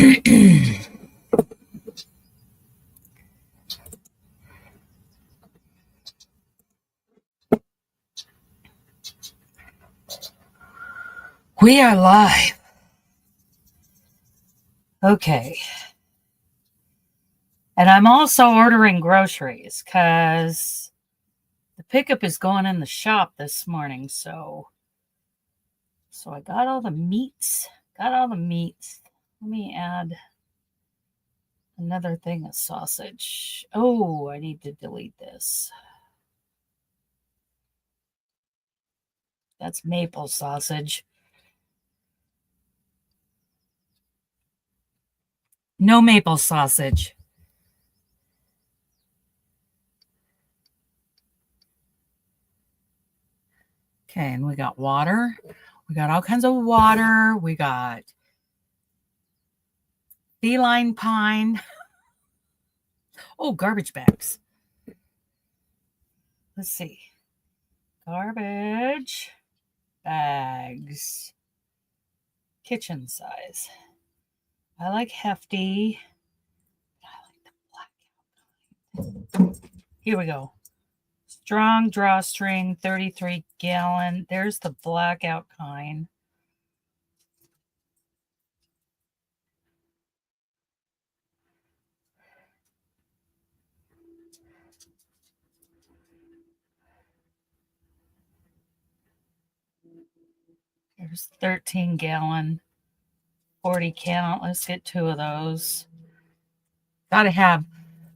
We are live. Okay. And I'm also ordering groceries because the pickup is going in the shop this morning. So I got all the meats. Let me add another thing of sausage. Oh, I need to delete this. That's maple sausage. No maple sausage. Okay, and we got water. We got all kinds of water. We got feline pine. Oh, garbage bags. Let's see. Garbage bags. Kitchen size. I like hefty. I like the black. Here we go. Strong drawstring, 33 gallon. There's the blackout kind. There's 13 gallon, 40 count. Let's get 2 of those. Gotta have.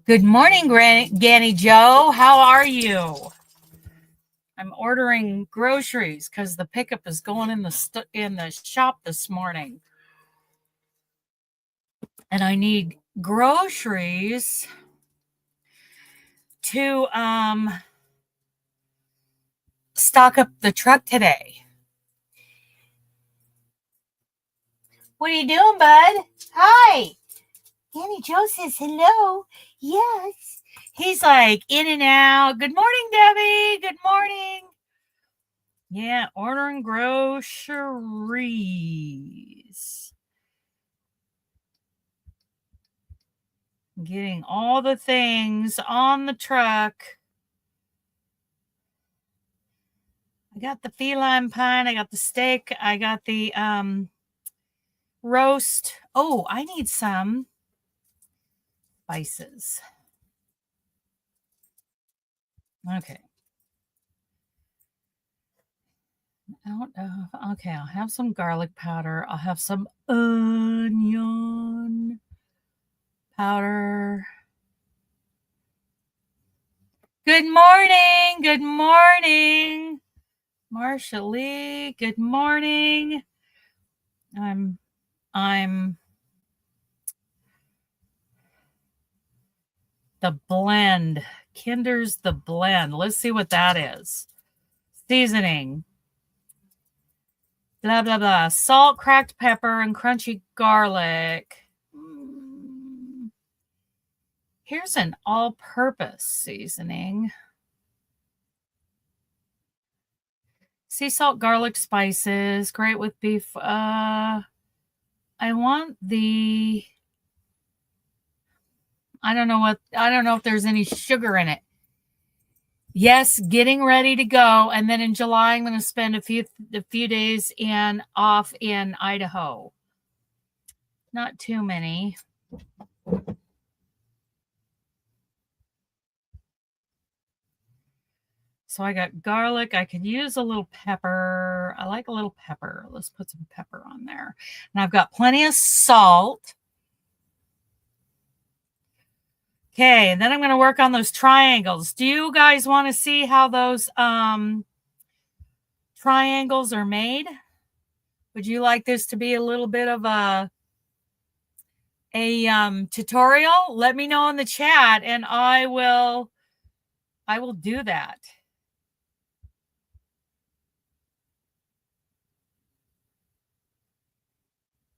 Good morning, Granny Joe. How are you? I'm ordering groceries because the pickup is going in the shop this morning. And I need groceries to stock up the truck today. What are you doing, bud? Hi. Granny Joe says hello. Yes. He's like in and out. Good morning, Debbie. Good morning. Yeah, ordering groceries. Getting all the things on the truck. I got the feline pine. I got the steak. I got the roast. Oh, I need some spices. Okay. Okay, I'll have some garlic powder. I'll have some onion powder. Good morning. Good morning. Marsha Lee, good morning. I'm the blend. Kinder's the blend. Let's see what that is. Seasoning. Blah, blah, blah. Salt, cracked pepper, and crunchy garlic. Here's an all-purpose seasoning. Sea salt, garlic, spices. Great with beef. I want the... I don't know if there's any sugar in it. Yes, getting ready to go. And then in July, I'm going to spend a few days off in Idaho. Not too many. So I got garlic. I could use a little pepper. I like a little pepper. Let's put some pepper on there. And I've got plenty of salt. Okay, and then I'm going to work on those triangles. Do you guys want to see how those triangles are made? Would you like this to be a little bit of a tutorial? Let me know in the chat and I will do that.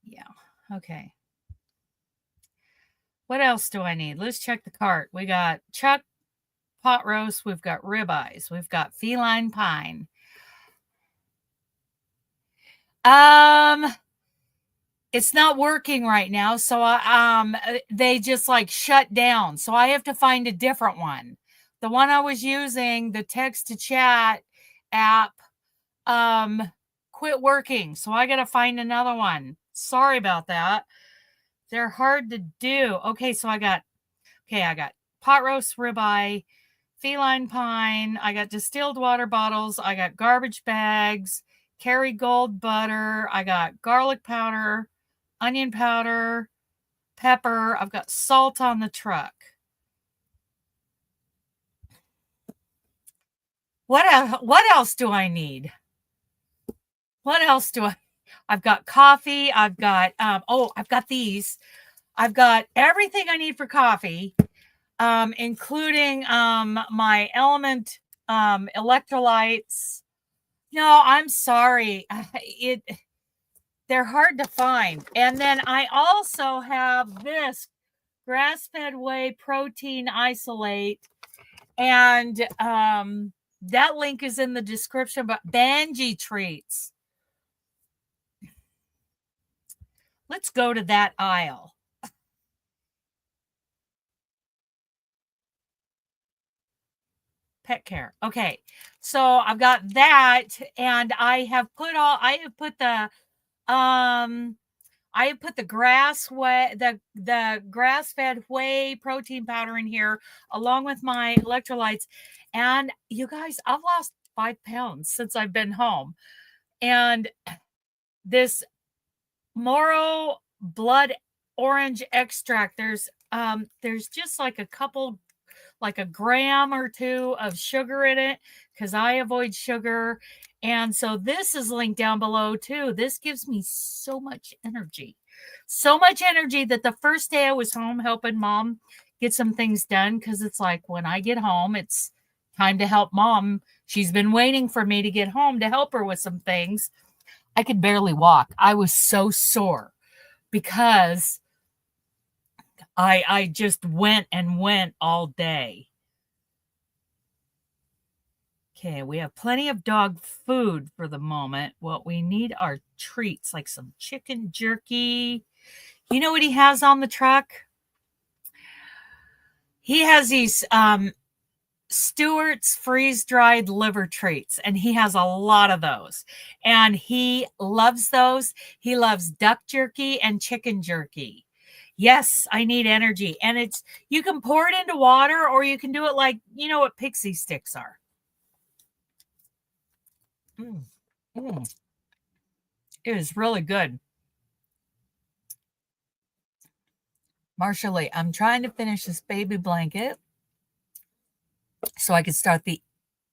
Yeah, okay. What else do I need? Let's check the cart. We got chuck pot roast. We've got ribeyes. We've got feline pine. it's not working right now. So they just like shut down. So I have to find a different one. The one I was using, the text to chat app, quit working. So I got to find another one. Sorry about that. They're hard to do. Okay, so I got pot roast ribeye, feline pine. I got distilled water bottles. I got garbage bags, Kerrygold butter. I got garlic powder, onion powder, pepper. I've got salt on the truck. What else do I need? What else do I've got coffee. I've got I've got these. I've got everything I need for coffee, including my element electrolytes. No, I'm sorry. They're hard to find. And then I also have this grass-fed whey protein isolate. And that link is in the description, but Banji treats. Let's go to that aisle. Pet care. Okay. So I've got that, and I have put the grass-fed whey protein powder in here along with my electrolytes. And you guys, I've lost 5 pounds since I've been home. And this Moro blood orange extract, there's just like a gram or 2 of sugar in it because I avoid sugar. And so this is linked down below too. This gives me so much energy that the first day I was home helping mom get some things done, because it's like when I get home, it's time to help mom. She's been waiting for me to get home to help her with some things. I could barely walk. I was so sore because I just went all day. Okay, we have plenty of dog food for the moment. What we need are treats, like some chicken jerky. You know what he has on the truck? He has these Stewart's freeze-dried liver treats, and he has a lot of those. And he loves those. He loves duck jerky and chicken jerky. Yes, I need energy. And you can pour it into water, or you can do it like, you know what pixie sticks are. It is really good. Marsha Lee, I'm trying to finish this baby blanket so I can start the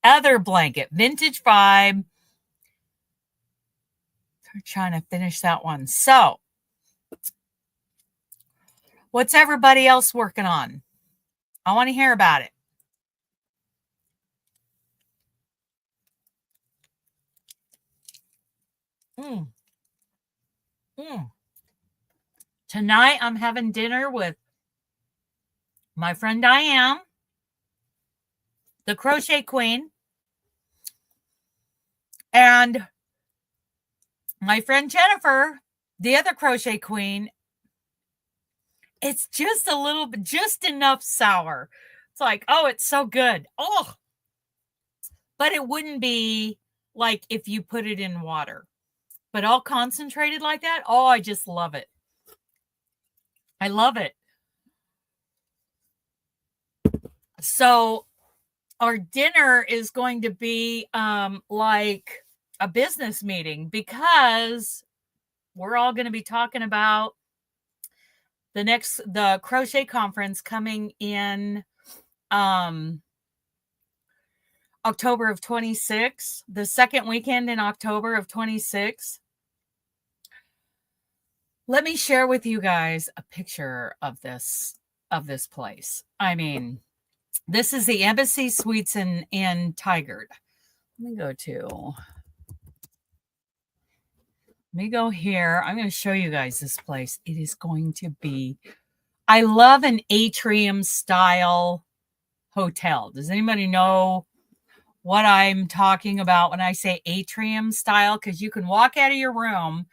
other blanket, Vintage Vibe. I'm trying to finish that one. So, what's everybody else working on? I want to hear about it. Tonight, I'm having dinner with my friend Diane, the Crochet Queen, and my friend Jennifer, the other Crochet Queen. It's just a little bit, just enough sour. It's like, oh, it's so good. Oh, but it wouldn't be like if you put it in water. But all concentrated like that, oh, I just love it. I love it. So our dinner is going to be like a business meeting, because we're all going to be talking about the crochet conference coming in October of 26, the second weekend in October of 26. Let me share with you guys a picture of this place. I mean, this is the Embassy Suites in Tigard. Let me go here. I'm going to show you guys this place. It is going to be, I love an atrium style hotel. Does anybody know what I'm talking about when I say atrium style? Because you can walk out of your room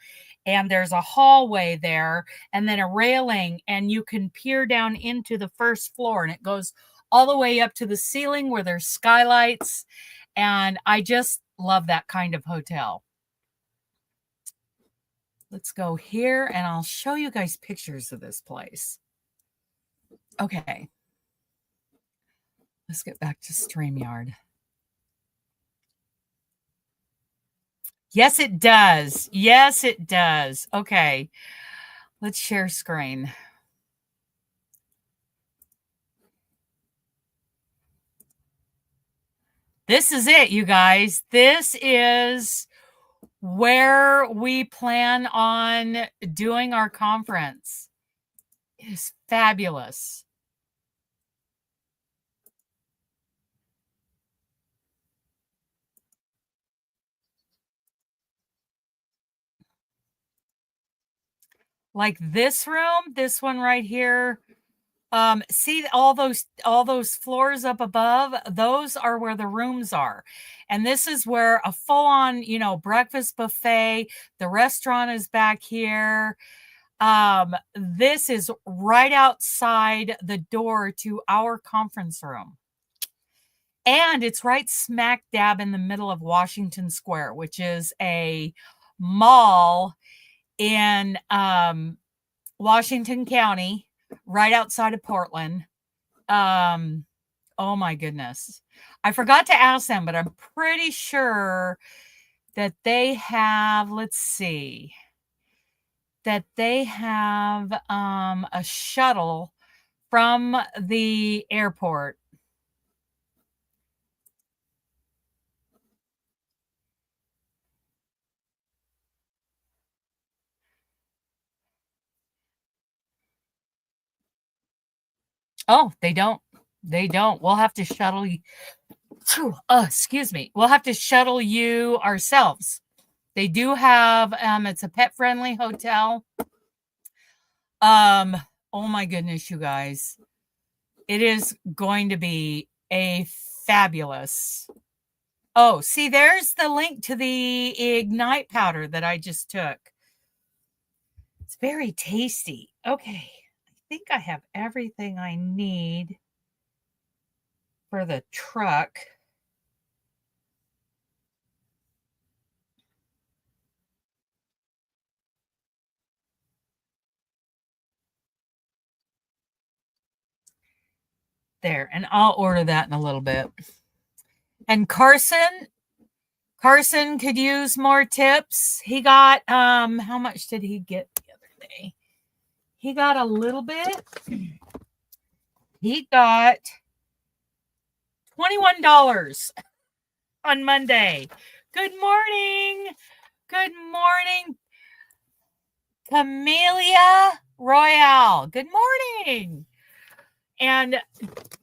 and there's a hallway there and then a railing, and you can peer down into the first floor, and it goes all the way up to the ceiling where there's skylights. And I just love that kind of hotel. Let's go here and I'll show you guys pictures of this place. Okay. Let's get back to StreamYard. Yes, it does. Yes, it does. Okay. Let's share screen. This is it, you guys. This is where we plan on doing our conference. It is fabulous. Like this room, this one right here. See all those floors up above? Those are where the rooms are. And this is where a full-on, breakfast buffet. The restaurant is back here. This is right outside the door to our conference room. And it's right smack dab in the middle of Washington Square, which is a mall in Washington County, right outside of Portland. Oh my goodness. I forgot to ask them, but I'm pretty sure that they have, let's see, that they have a shuttle from the airport. Oh, they don't. They don't. We'll have to shuttle you. Excuse me. We'll have to shuttle you ourselves. They do have, it's a pet-friendly hotel. Oh my goodness, you guys. It is going to be a fabulous. Oh, see, there's the link to the Ignite powder that I just took. It's very tasty. Okay. I think I have everything I need for the truck. There, and I'll order that in a little bit. And Carson could use more tips. He got how much did he get the other day? He got a little bit. He got $21 on Monday. Good morning. Good morning, Camellia Royale. Good morning. And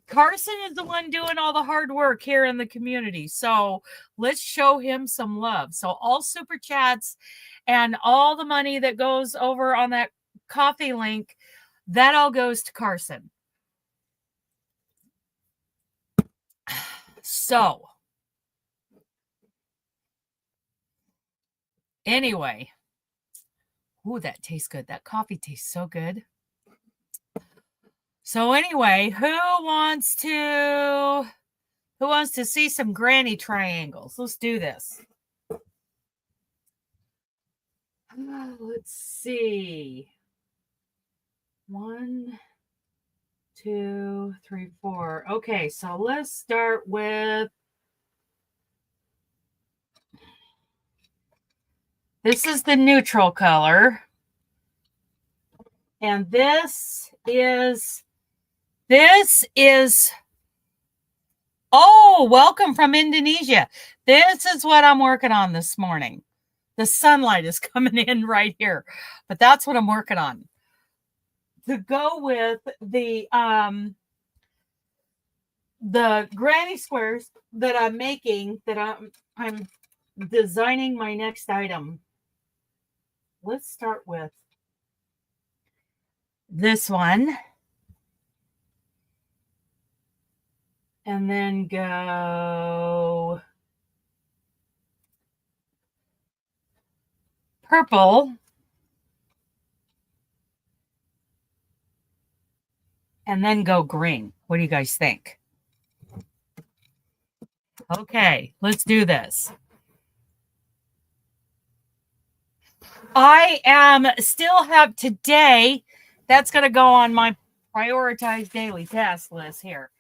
Carson is the one doing all the hard work here in the community. So let's show him some love. So all super chats and all the money that goes over on that coffee link, that all goes to Carson. So anyway, ooh, that tastes good. That coffee tastes so good. So anyway, who wants to see some granny triangles? Let's do this. Let's see. 1, 2, 3, 4. Okay, so let's start with this is the neutral color. And this is oh, welcome from Indonesia. This is what I'm working on this morning. The sunlight is coming in right here, but that's what I'm working on. To go with the granny squares that I'm making, that I'm designing my next item. Let's start with this one. And then go purple. and then go green. What do you guys think? Okay, let's do this. I am still have today. That's going to go on my prioritized daily task list here.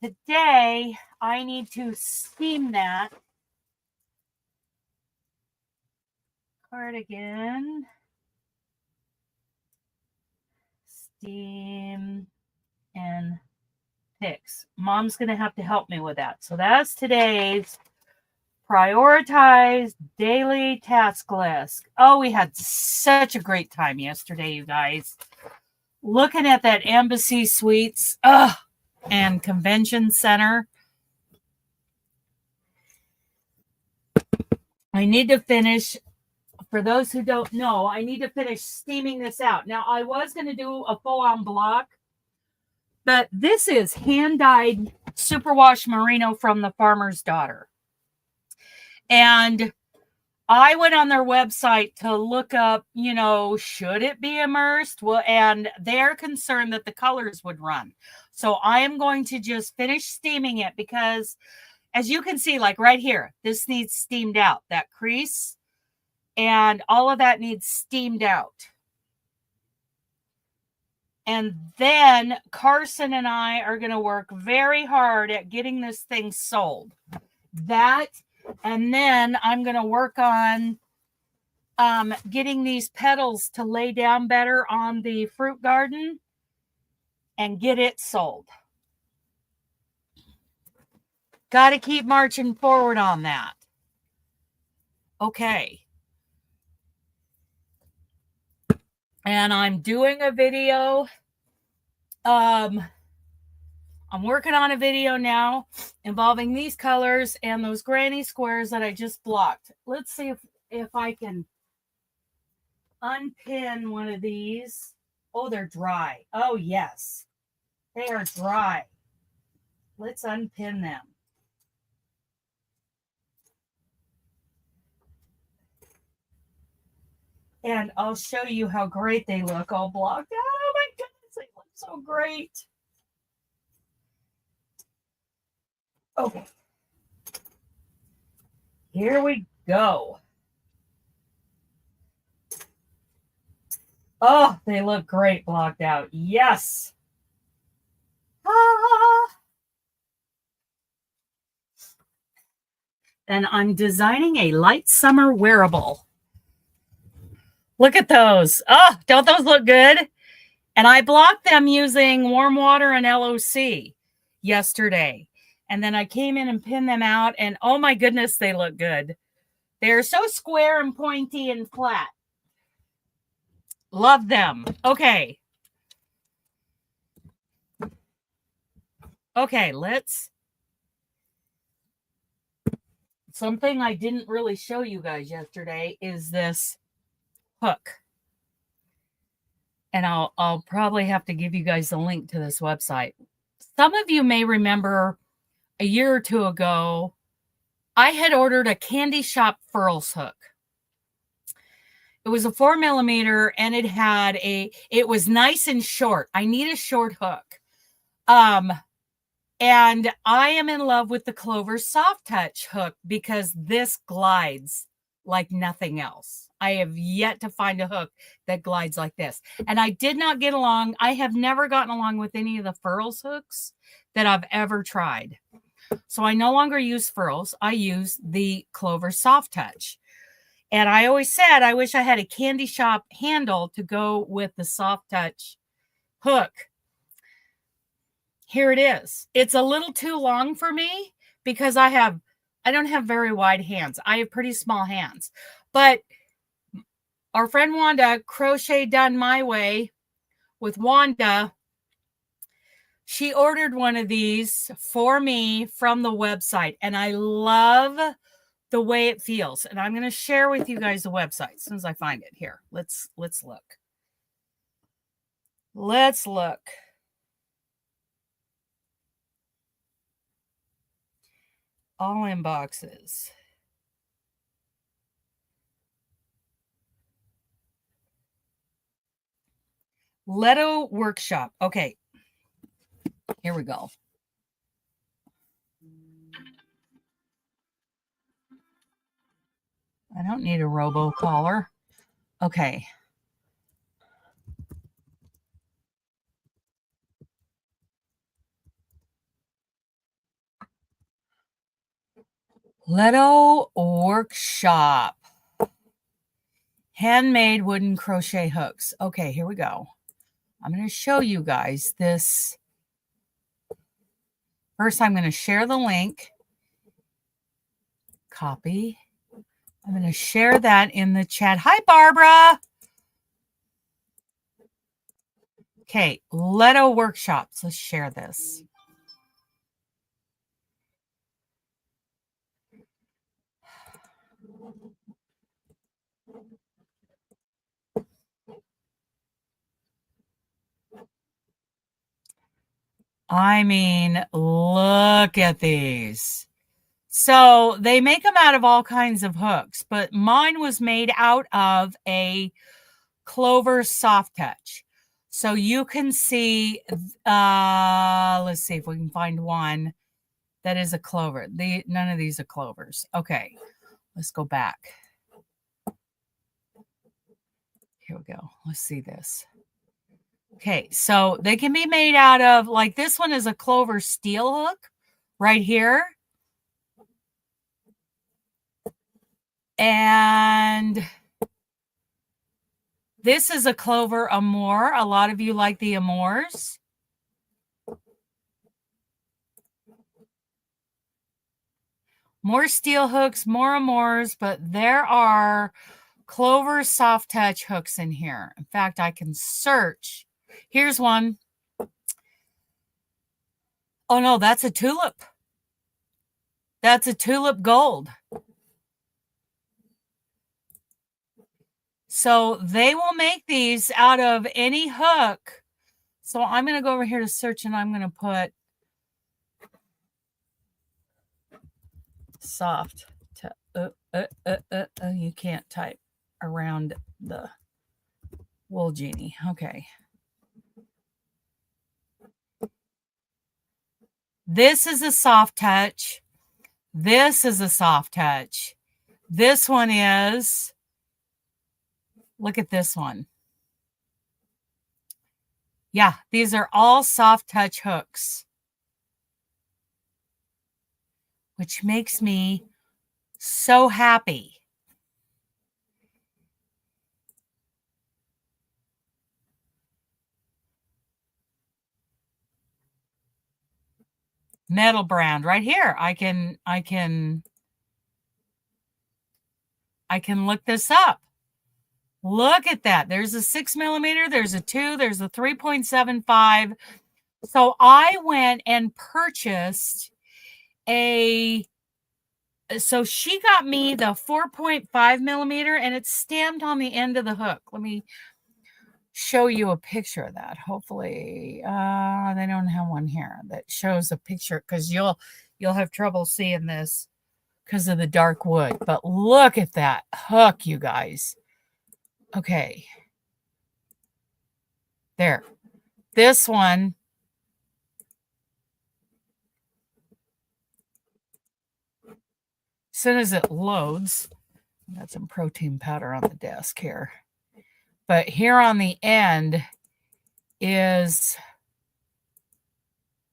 Today, I need to steam that cardigan. Steam and picks. Mom's going to have to help me with that. So that's today's prioritized daily task list. Oh, we had such a great time yesterday, you guys. Looking at that Embassy Suites and Convention Center. I need to finish, for those who don't know, I need to finish steaming this out. Now, I was going to do a full-on block, but this is hand-dyed superwash merino from the Farmer's Daughter. And I went on their website to look up, you know, should it be immersed? Well, and they're concerned that the colors would run. So I am going to just finish steaming it because, as you can see, like right here, this needs steamed out. That crease and all of that needs steamed out. And then Carson and I are going to work very hard at getting this thing sold. That, and then I'm going to work on getting these petals to lay down better on the fruit garden and get it sold. Got to keep marching forward on that. Okay. And I'm doing a video. I'm working on a video now involving these colors and those granny squares that I just blocked. Let's see if I can unpin one of these. Oh, they're dry. Oh, yes. They are dry. Let's unpin them. And I'll show you how great they look all blocked out. Oh my goodness, they look so great. Okay. Here we go. Oh, they look great blocked out. Yes. Ah. And I'm designing a light summer wearable. Look at those. Oh, don't those look good? And I blocked them using warm water and L.O.C. yesterday. And then I came in and pinned them out. And oh my goodness, they look good. They're so square and pointy and flat. Love them. Okay. Okay, let's. Something I didn't really show you guys yesterday is this hook. And I'll probably have to give you guys a link to this website. Some of you may remember a year or two ago, I had ordered a Candy Shop Furls hook. It was a 4mm and it was nice and short. I need a short hook. And I am in love with the Clover Soft Touch hook because this glides like nothing else. I have yet to find a hook that glides like this. And I did not get along. I have never gotten along with any of the Furls hooks that I've ever tried. So I no longer use Furls. I use the Clover Soft Touch. And I always said, I wish I had a Candy Shop handle to go with the Soft Touch hook. Here it is. It's a little too long for me because I don't have very wide hands. I have pretty small hands. But our friend Wanda, Crochet Done My Way with Wanda, she ordered one of these for me from the website. And I love the way it feels. And I'm going to share with you guys the website as soon as I find it. Here, let's look. Let's look. All in boxes. Leto Workshop. Okay. Here we go. I don't need a robocaller. Okay. L.O.C workshop. Handmade wooden crochet hooks. Okay, here we go. I'm going to show you guys this. First, I'm going to share the link. Copy. I'm going to share that in the chat. Hi, Barbara. Okay, L.O.C workshops. Let's share this. I mean, look at these. So they make them out of all kinds of hooks, but mine was made out of a Clover Soft Touch. So you can see, let's see if we can find one that is a clover. None of these are clovers. Okay, let's go back. Here we go. Let's see this. Okay, so they can be made out of, like this one is a clover steel hook right here. And this is a clover amour. A lot of you like the amours. More steel hooks, more amours, but there are Clover Soft Touch hooks in here. In fact, I can search. Here's one. Oh no, that's a tulip. That's a tulip gold. So they will make these out of any hook. So I'm going to go over here to search and I'm going to put soft. You can't type around the wool genie. Okay. This is a soft touch. This is a soft touch. This one is, look at this one. Yeah, these are all soft touch hooks, which makes me so happy. Metal brand right here. I can look this up. Look at that. There's a 6 millimeter. There's a 2. There's a 3.75. So I went and purchased so she got me the 4.5 millimeter and it's stamped on the end of the hook. Let me show you a picture of that. Hopefully, they don't have one here that shows a picture because you'll have trouble seeing this because of the dark wood. But look at that hook, you guys. Okay. There. This one. As soon as it loads, got some protein powder on the desk here. But here on the end is,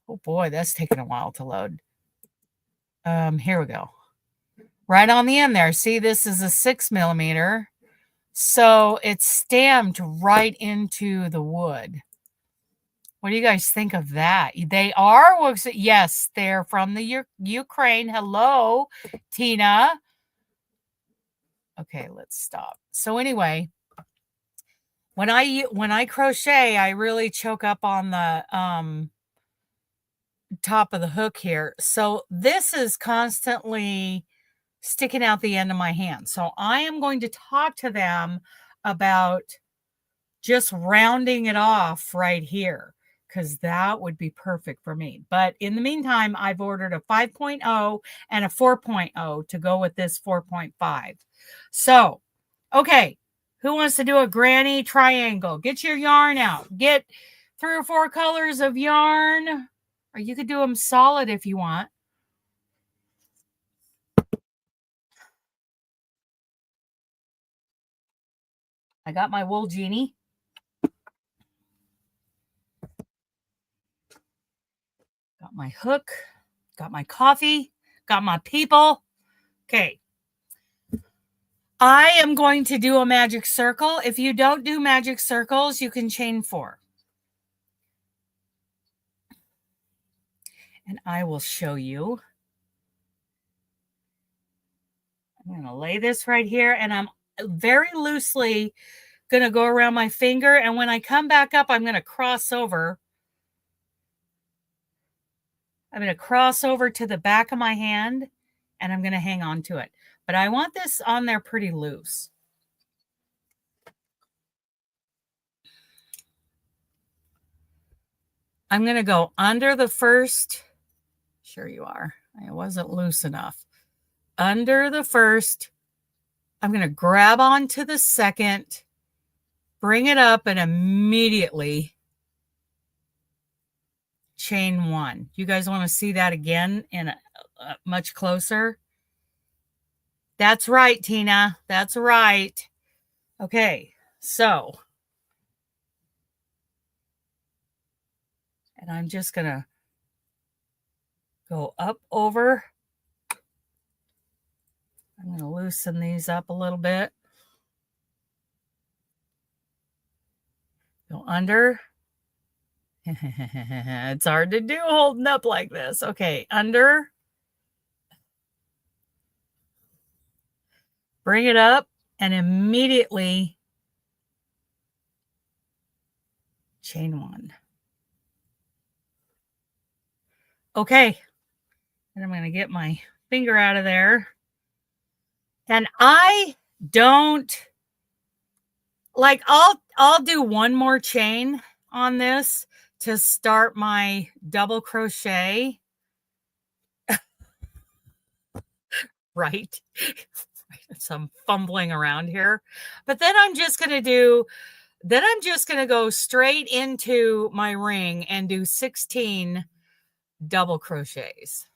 oh boy, that's taking a while to load. Here we go. Right on the end there. See, this is a 6 millimeter. So it's stamped right into the wood. What do you guys think of that? They are, yes, they're from the Ukraine. Hello, Tina. Okay, let's stop. So anyway, when I crochet, I really choke up on the top of the hook here. So this is constantly sticking out the end of my hand. So I am going to talk to them about just rounding it off right here because that would be perfect for me. But in the meantime, I've ordered a 5.0 and a 4.0 to go with this 4.5. So, okay. Who wants to do a granny triangle? Get your yarn out. Get 3 or 4 colors of yarn. Or you could do them solid if you want. I got my wool genie. Got my hook. Got my coffee. Got my people. Okay. I am going to do a magic circle. If you don't do magic circles, you can chain 4. And I will show you. I'm going to lay this right here, and I'm very loosely going to go around my finger, and when I come back up, I'm going to cross over. I'm going to cross over to the back of my hand, and I'm going to hang on to it. But I want this on there pretty loose. I'm going to go under the first. Sure you are. I wasn't loose enough. Under the first. I'm going to grab onto the second, bring it up, and immediately chain 1. You guys want to see that again in much closer? That's right, Tina. That's right. Okay, so, and I'm just going to go up over. I'm going to loosen these up a little bit. Go under. It's hard to do holding up like this. Okay, under. Bring it up and immediately chain 1. Okay. And I'm going to get my finger out of there. And I don't like, I'll do one more chain on this to start my double crochet. Right. So I'm fumbling around here. But then I'm just going to go straight into my ring and do 16 double crochets.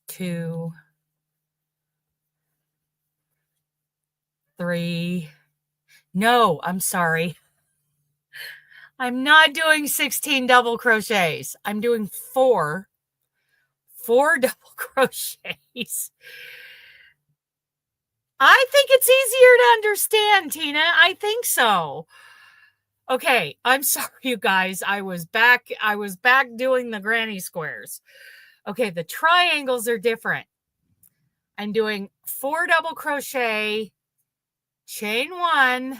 2, 3. No, I'm sorry. I'm not doing 16 double crochets. I'm doing 4 double crochets. I think it's easier to understand, Tina. I think so. Okay, I'm sorry, you guys. I was back doing the granny squares. Okay, the triangles are different. I'm doing 4 double crochet, chain 1,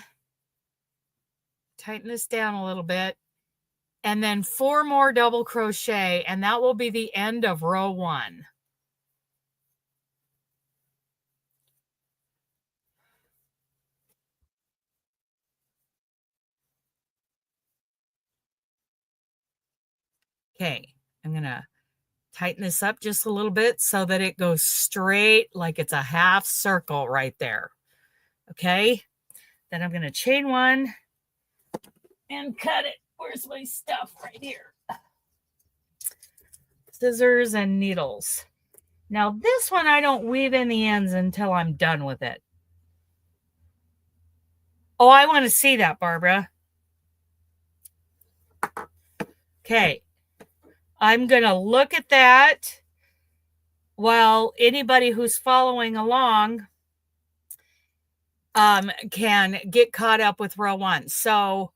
tighten this down a little bit, and then 4 more double crochet, and that will be the end of row 1. Okay, I'm going to tighten this up just a little bit so that it goes straight like it's a half circle right there. Okay, then I'm going to chain 1 and cut it. Where's my stuff? Right here. Scissors and needles. Now this one I don't weave in the ends until I'm done with it. Oh, I want to see that, Barbara. Okay, I'm going to look at that while anybody who's following along can get caught up with row 1. So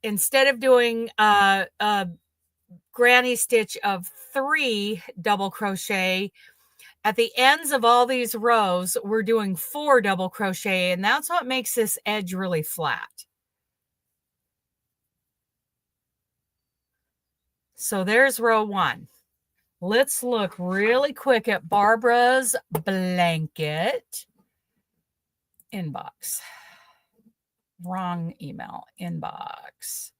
instead of doing a granny stitch of 3 double crochet, at the ends of all these rows, we're doing 4 double crochet, and that's what makes this edge really flat. So there's row 1. Let's look really quick at Barbara's blanket inbox. Wrong email inbox.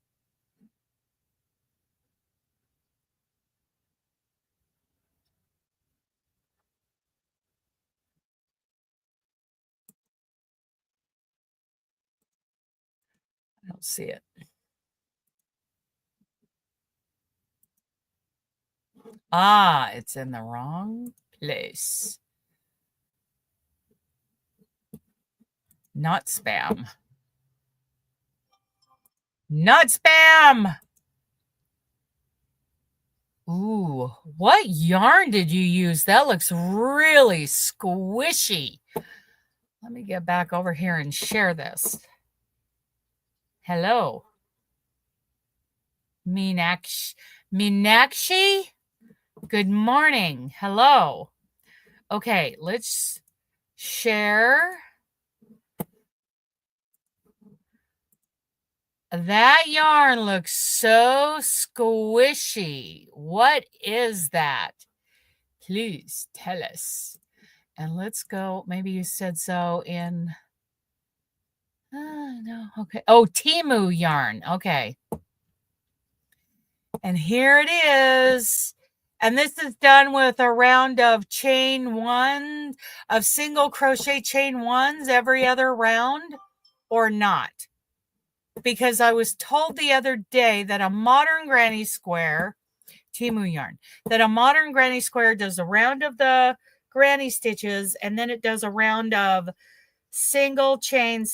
don't see it. Ah, it's in the wrong place. Not spam. Not spam. Ooh, what yarn did you use? That looks really squishy. Let me get back over here and share this. Hello. Meenakshi? Good morning. Hello. Okay, let's share. That yarn looks so squishy. What is that? Please tell us. And let's go. Maybe you said so in. No. Okay. Oh, Temu yarn. Okay. And here it is. And this is done with a round of chain one, of single crochet chain ones every other round, or not. Because I was told the other day that a modern granny square, Temu yarn, that a modern granny square does a round of the granny stitches, and then it does a round of single chain,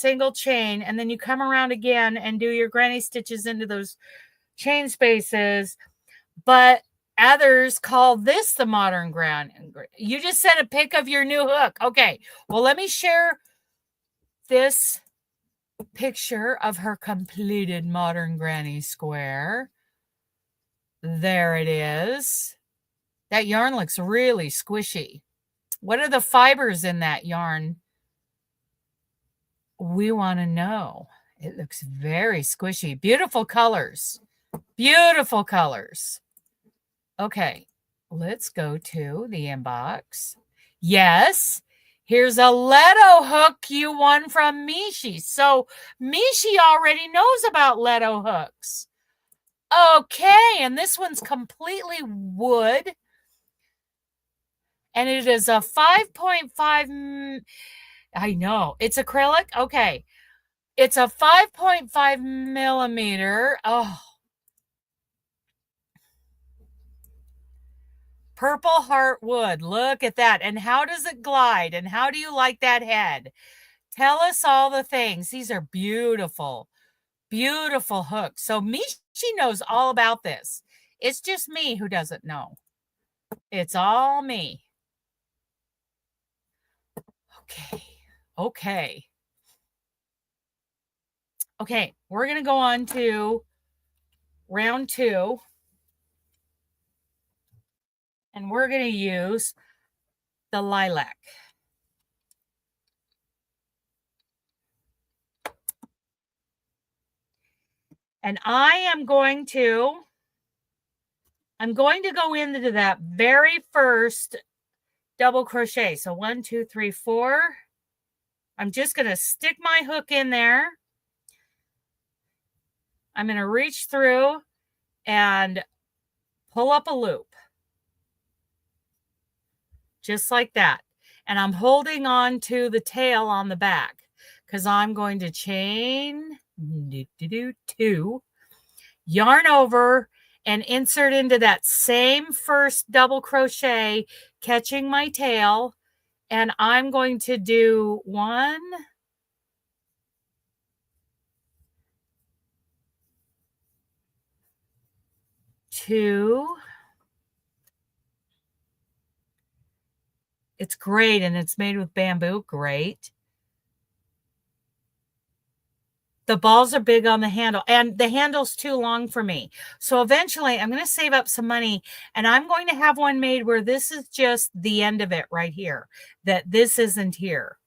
and then you come around again and do your granny stitches into those chain spaces. But others call this the modern granny. You just sent a pic of your new hook. Okay, well, let me share this picture of her completed modern granny square. There it is. That yarn looks really squishy. What are the fibers in that yarn? We want to know. It looks very squishy. Beautiful colors. Beautiful colors. Okay, let's go to the inbox. Yes, here's a Leto hook you won from Mishi. So Mishi already knows about Leto hooks. Okay, and this one's completely wood. And it is a 5.5, I know, it's acrylic. Okay, it's a 5.5 millimeter. Oh, purple heart wood. Look at that. And how does it glide? And how do you like that head? Tell us all the things. These are beautiful, beautiful hooks. So Mishi knows all about this. It's just me who doesn't know. It's all me. Okay. Okay. Okay. We're going to go on to round 2. And we're going to use the lilac. And I'm going to go into that very first double crochet. So 1, 2, 3, 4. I'm just going to stick my hook in there. I'm going to reach through and pull up a loop. Just like that. And I'm holding on to the tail on the back because I'm going to chain 2, yarn over, and insert into that same first double crochet, catching my tail. And I'm going to do 1, 2. It's great, and it's made with bamboo. Great. The balls are big on the handle, and the handle's too long for me. So eventually I'm going to save up some money, and I'm going to have one made where this is just the end of it right here, that this isn't here.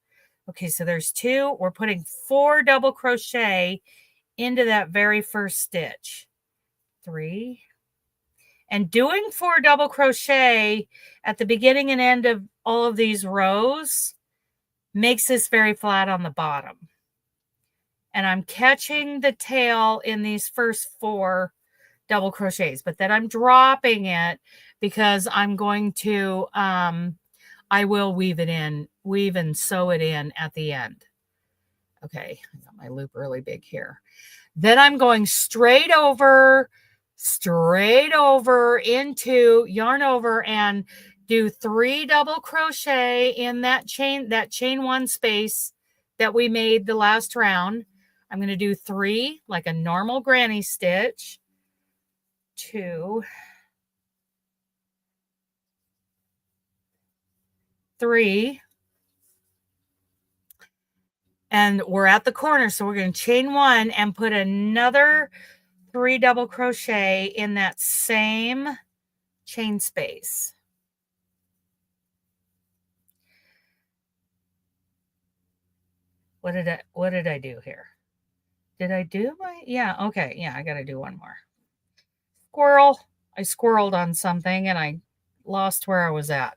Okay, so there's 2. We're putting 4 double crochet into that very first stitch. 3. And doing 4 double crochet at the beginning and end of all of these rows makes this very flat on the bottom. And I'm catching the tail in these first 4 double crochets, but then I'm dropping it because I'm going to, I will weave and sew it in at the end. Okay, I got my loop really big here. Then I'm going straight over into yarn over and do 3 double crochet in that chain 1 space that we made the last round. I'm going to do 3 like a normal granny stitch, 2, 3, and we're at the corner, so we're going to chain 1 and put another 3 double crochet in that same chain space. What did I do here? Did I do my, yeah, okay, yeah, I got to do one more. Squirrel. I squirreled on something and I lost where I was at.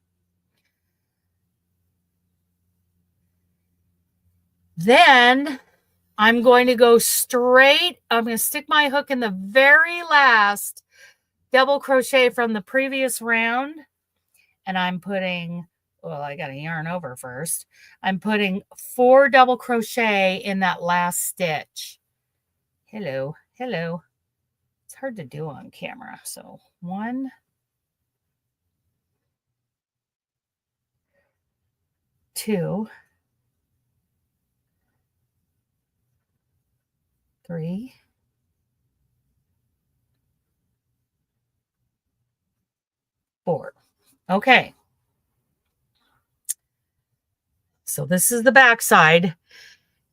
Then I'm going to go straight. I'm going to stick my hook in the very last double crochet from the previous round. And I'm putting, well, I got to yarn over first. I'm putting 4 double crochet in that last stitch. Hello, hello. It's hard to do on camera. So 1, 2, 3, 4. Okay. So this is the back side.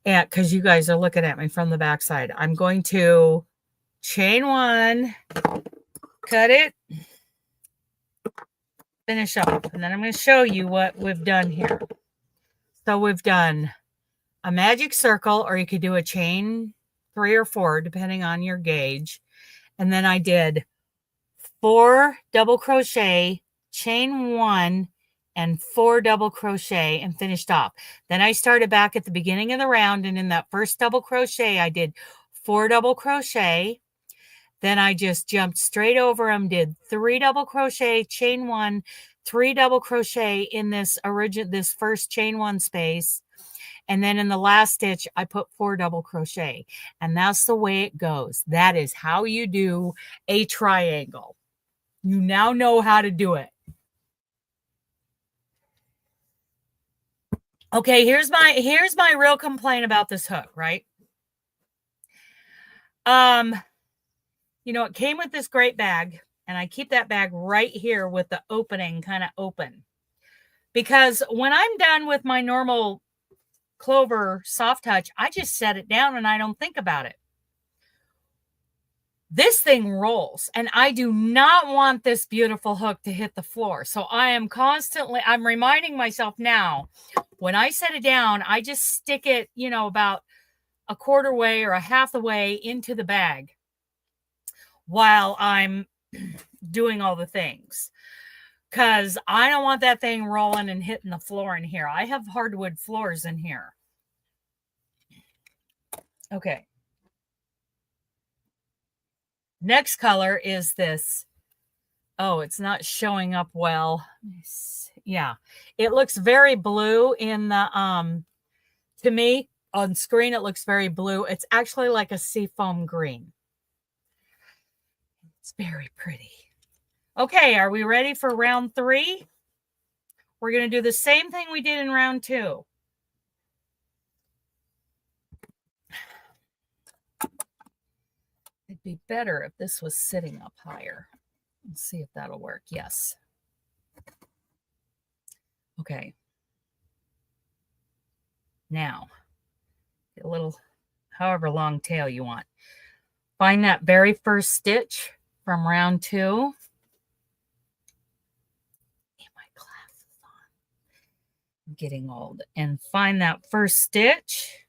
And because you guys are looking at me from the back side, I'm going to chain 1, cut it, finish up, and then I'm going to show you what we've done here. So we've done a magic circle, or you could do a chain 3 or 4, depending on your gauge. And then I did 4 double crochet, chain 1, and 4 double crochet and finished off. Then I started back at the beginning of the round, and in that first double crochet, I did 4 double crochet. Then I just jumped straight over them, did 3 double crochet, chain 1, 3 double crochet in this first chain 1 space. And then in the last stitch, I put 4 double crochet. And that's the way it goes. That is how you do a triangle. You now know how to do it. Okay, here's my real complaint about this hook, right? You know, it came with this great bag, and I keep that bag right here with the opening kind of open. Because when I'm done with my normal Clover soft touch, I just set it down and I don't think about it. This thing rolls, and I do not want this beautiful hook to hit the floor. So I'm reminding myself now, when I set it down, I just stick it, you know, about a quarter way or a half the way into the bag while I'm doing all the things. Because I don't want that thing rolling and hitting the floor in here. I have hardwood floors in here. Okay. Next color is this. Oh, it's not showing up well. Yeah. It looks very blue in the, to me, on screen, it looks very blue. It's actually like a seafoam green. It's very pretty. Okay, are we ready for round 3? We're going to do the same thing we did in round 2. It'd be better if this was sitting up higher. Let's see if that'll work. Yes. Okay. Now, get a little, however long tail you want. Find that very first stitch from round 2. Getting old, and find that first stitch.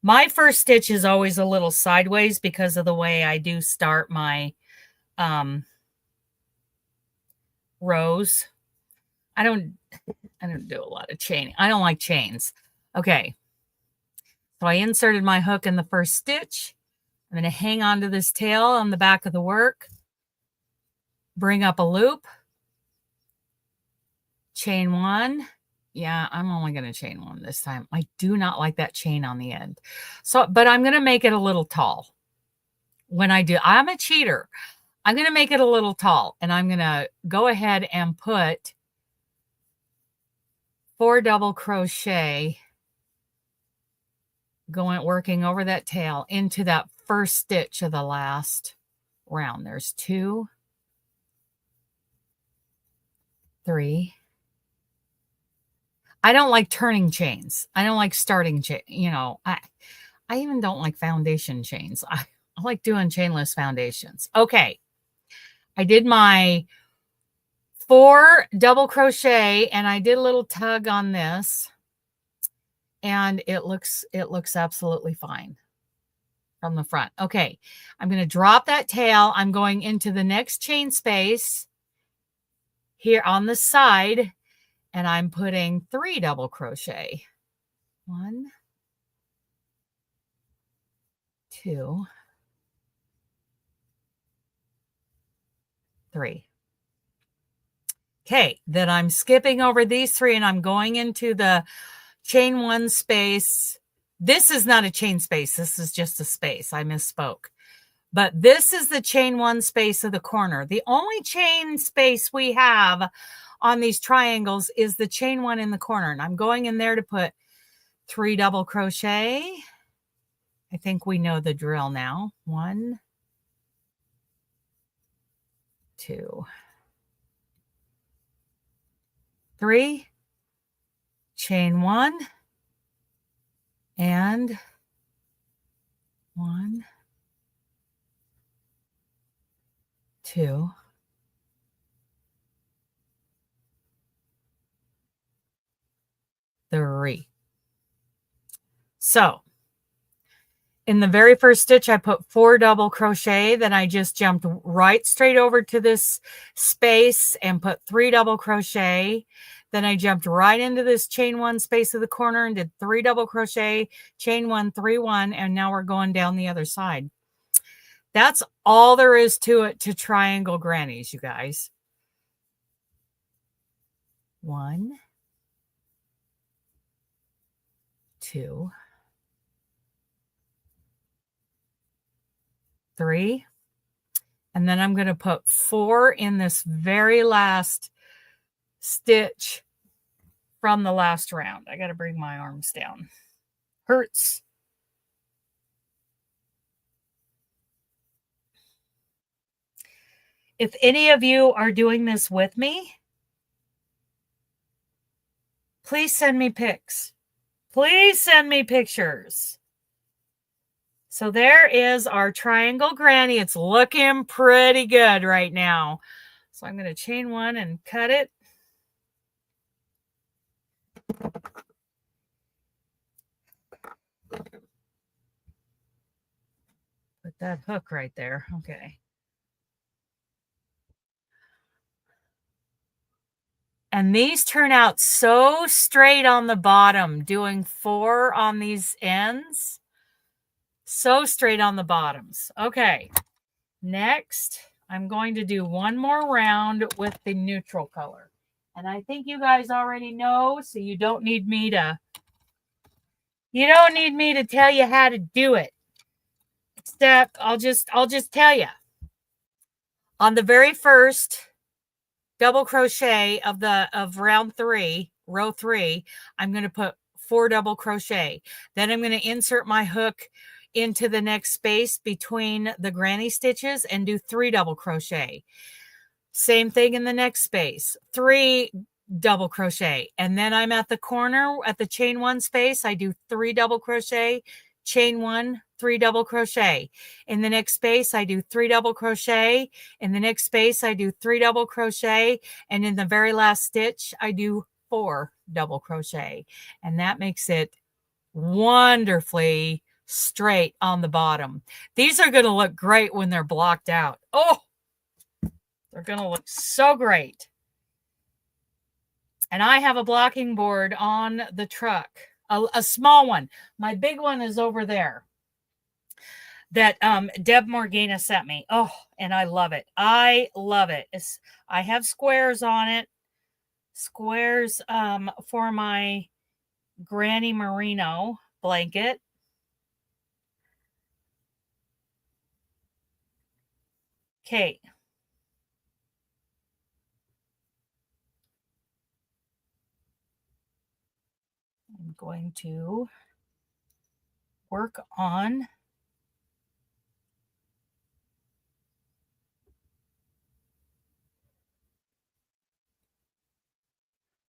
My first stitch is always a little sideways because of the way I do start my rows. I don't do a lot of chaining. I don't like chains. Okay. So I inserted my hook in the first stitch. I'm going to hang on to this tail on the back of the work. Bring up a loop. Chain 1, Yeah, I'm only going to chain one this time. I do not like that chain on the end. So, but I'm going to make it a little tall. When I do, I'm a cheater. I'm going to make it a little tall, and I'm going to go ahead and put 4 double crochet working over that tail into that first stitch of the last round. There's 2, 3. I don't like turning chains. I don't like starting chain. You know, I even don't like foundation chains. I like doing chainless foundations. Okay. I did my 4 double crochet and I did a little tug on this, and it looks absolutely fine from the front. Okay. I'm going to drop that tail. I'm going into the next chain space here on the side, and I'm putting 3 double crochet. 1, 2, 3. Okay, then I'm skipping over these 3 and I'm going into the chain 1 space. This is not a chain space. This is just a space. I misspoke. But this is the chain 1 space of the corner. The only chain space we have on these triangles is the chain 1 in the corner. And I'm going in there to put 3 double crochet. I think we know the drill now. 1, 2, 3, chain 1, and 1, 2, 3. So in the very first stitch, I put 4 double crochet. Then I just jumped right straight over to this space and put 3 double crochet. Then I jumped right into this chain 1 space of the corner and did 3 double crochet, chain 1, 3, 1, and now we're going down the other side. That's all there is to it, to triangle grannies, you guys. 1, 2, 3, and then I'm going to put 4 in this very last stitch from the last round. I got to bring my arms down. Hurts. If any of you are doing this with me, please send me pics. Please send me pictures. So there is our triangle granny. It's looking pretty good right now. So I'm going to chain 1 and cut it. Put that hook right there. Okay. And these turn out so straight on the bottom, doing 4 on these ends. So straight on the bottoms. Okay. Next, I'm going to do one more round with the neutral color. And I think you guys already know, so you don't need me to tell you how to do it. Except I'll just tell you. On the very first double crochet of round 3, row 3, I'm going to put 4 double crochet. Then I'm going to insert my hook into the next space between the granny stitches and do 3 double crochet. Same thing in the next space, 3 double crochet. And then I'm at the corner at the chain 1 space. I do 3 double crochet, chain 1, 3 double crochet. In the next space, I do 3 double crochet. In the next space, I do 3 double crochet. And in the very last stitch, I do 4 double crochet. And that makes it wonderfully straight on the bottom. These are going to look great when they're blocked out. Oh, they're going to look so great. And I have a blocking board on the truck, a small one. My big one is over there that Deb Morgana sent me. Oh, and I love it. I love it. I have squares on it. squares for my Granny Merino blanket. Okay. I'm going to work on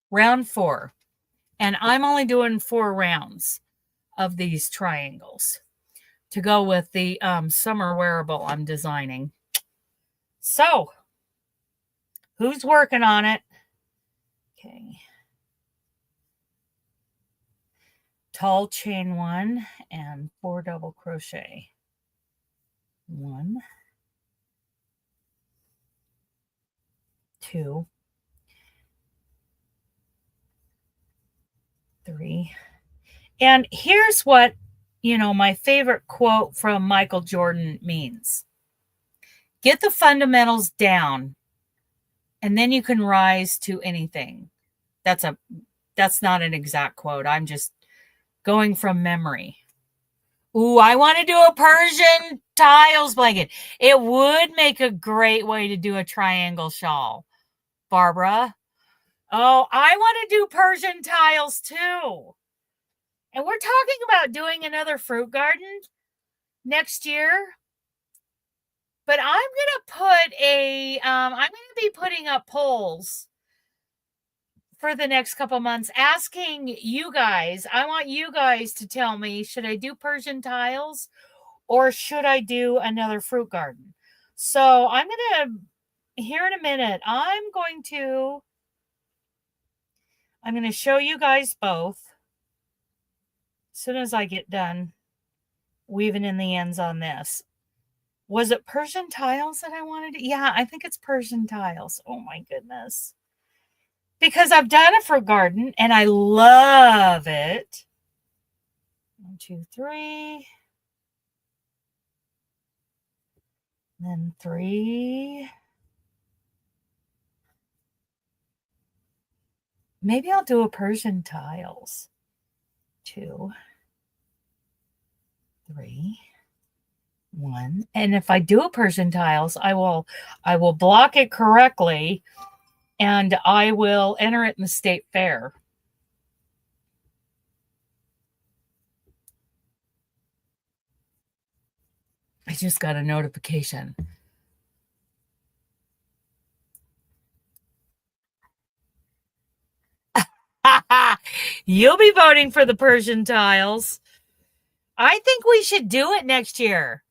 round 4. And I'm only doing 4 rounds of these triangles to go with the summer wearable I'm designing. So, who's working on it? Okay. Tall chain 1 and 4 double crochet. 1, 2, 3. And here's what, my favorite quote from Michael Jordan means. Get the fundamentals down, and then you can rise to anything. That's not an exact quote. I'm just going from memory. Ooh, I want to do a Persian tiles blanket. It would make a great way to do a triangle shawl, Barbara. Oh, I want to do Persian tiles too. And we're talking about doing another fruit garden next year. But I'm going to be putting up polls for the next couple months asking you guys. I want you guys to tell me, should I do Persian tiles or should I do another fruit garden? So I'm going to, here in a minute, I'm going to show you guys both as soon as I get done weaving in the ends on this. Was it Persian tiles that I wanted? Yeah, I think it's Persian tiles. Oh my goodness. Because I've done a fruit garden and I love it. 1, 2, 3. Then 3. Maybe I'll do a Persian tiles. 2, 3, 1. And if I do a Persian tiles, I will block it correctly and I will enter it in the state fair. I just got a notification. You'll be voting for the Persian tiles. I think we should do it next year.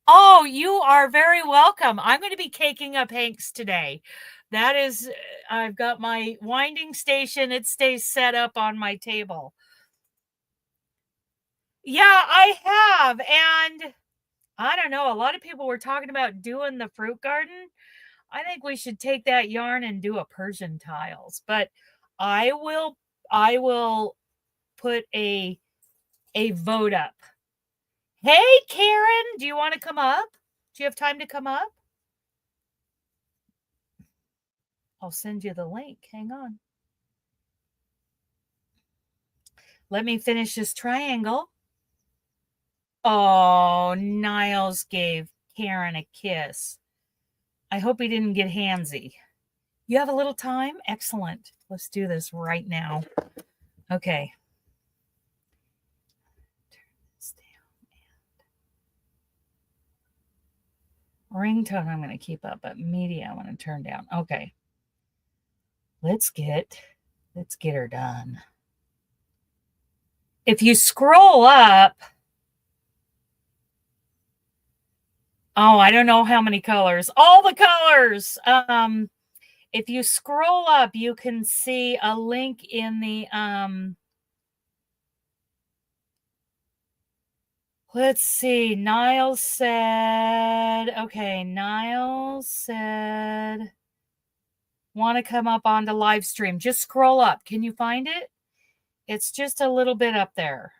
Oh, you are very welcome. I'm going to be caking up Hanks today. That is, I've got my winding station. It stays set up on my table. Yeah, I have. And I don't know. A lot of people were talking about doing the fruit garden. I think we should take that yarn and do a Persian tiles. But I will put a vote up. Hey, Karen, do you want to come up? Do you have time to come up? I'll send you the link. Hang on. Let me finish this triangle. Oh, Niles gave Karen a kiss. I hope he didn't get handsy. You have a little time? Excellent. Let's do this right now. Okay. Turn this down. Ringtone I'm going to keep up, but media I'm going to turn down. Okay. Let's get her done. If you scroll up, oh, I don't know how many colors. All the colors. If you scroll up, you can see a link in the let's see. Niles said want to come up on the live stream. Just scroll up. Can you find it? It's just a little bit up there.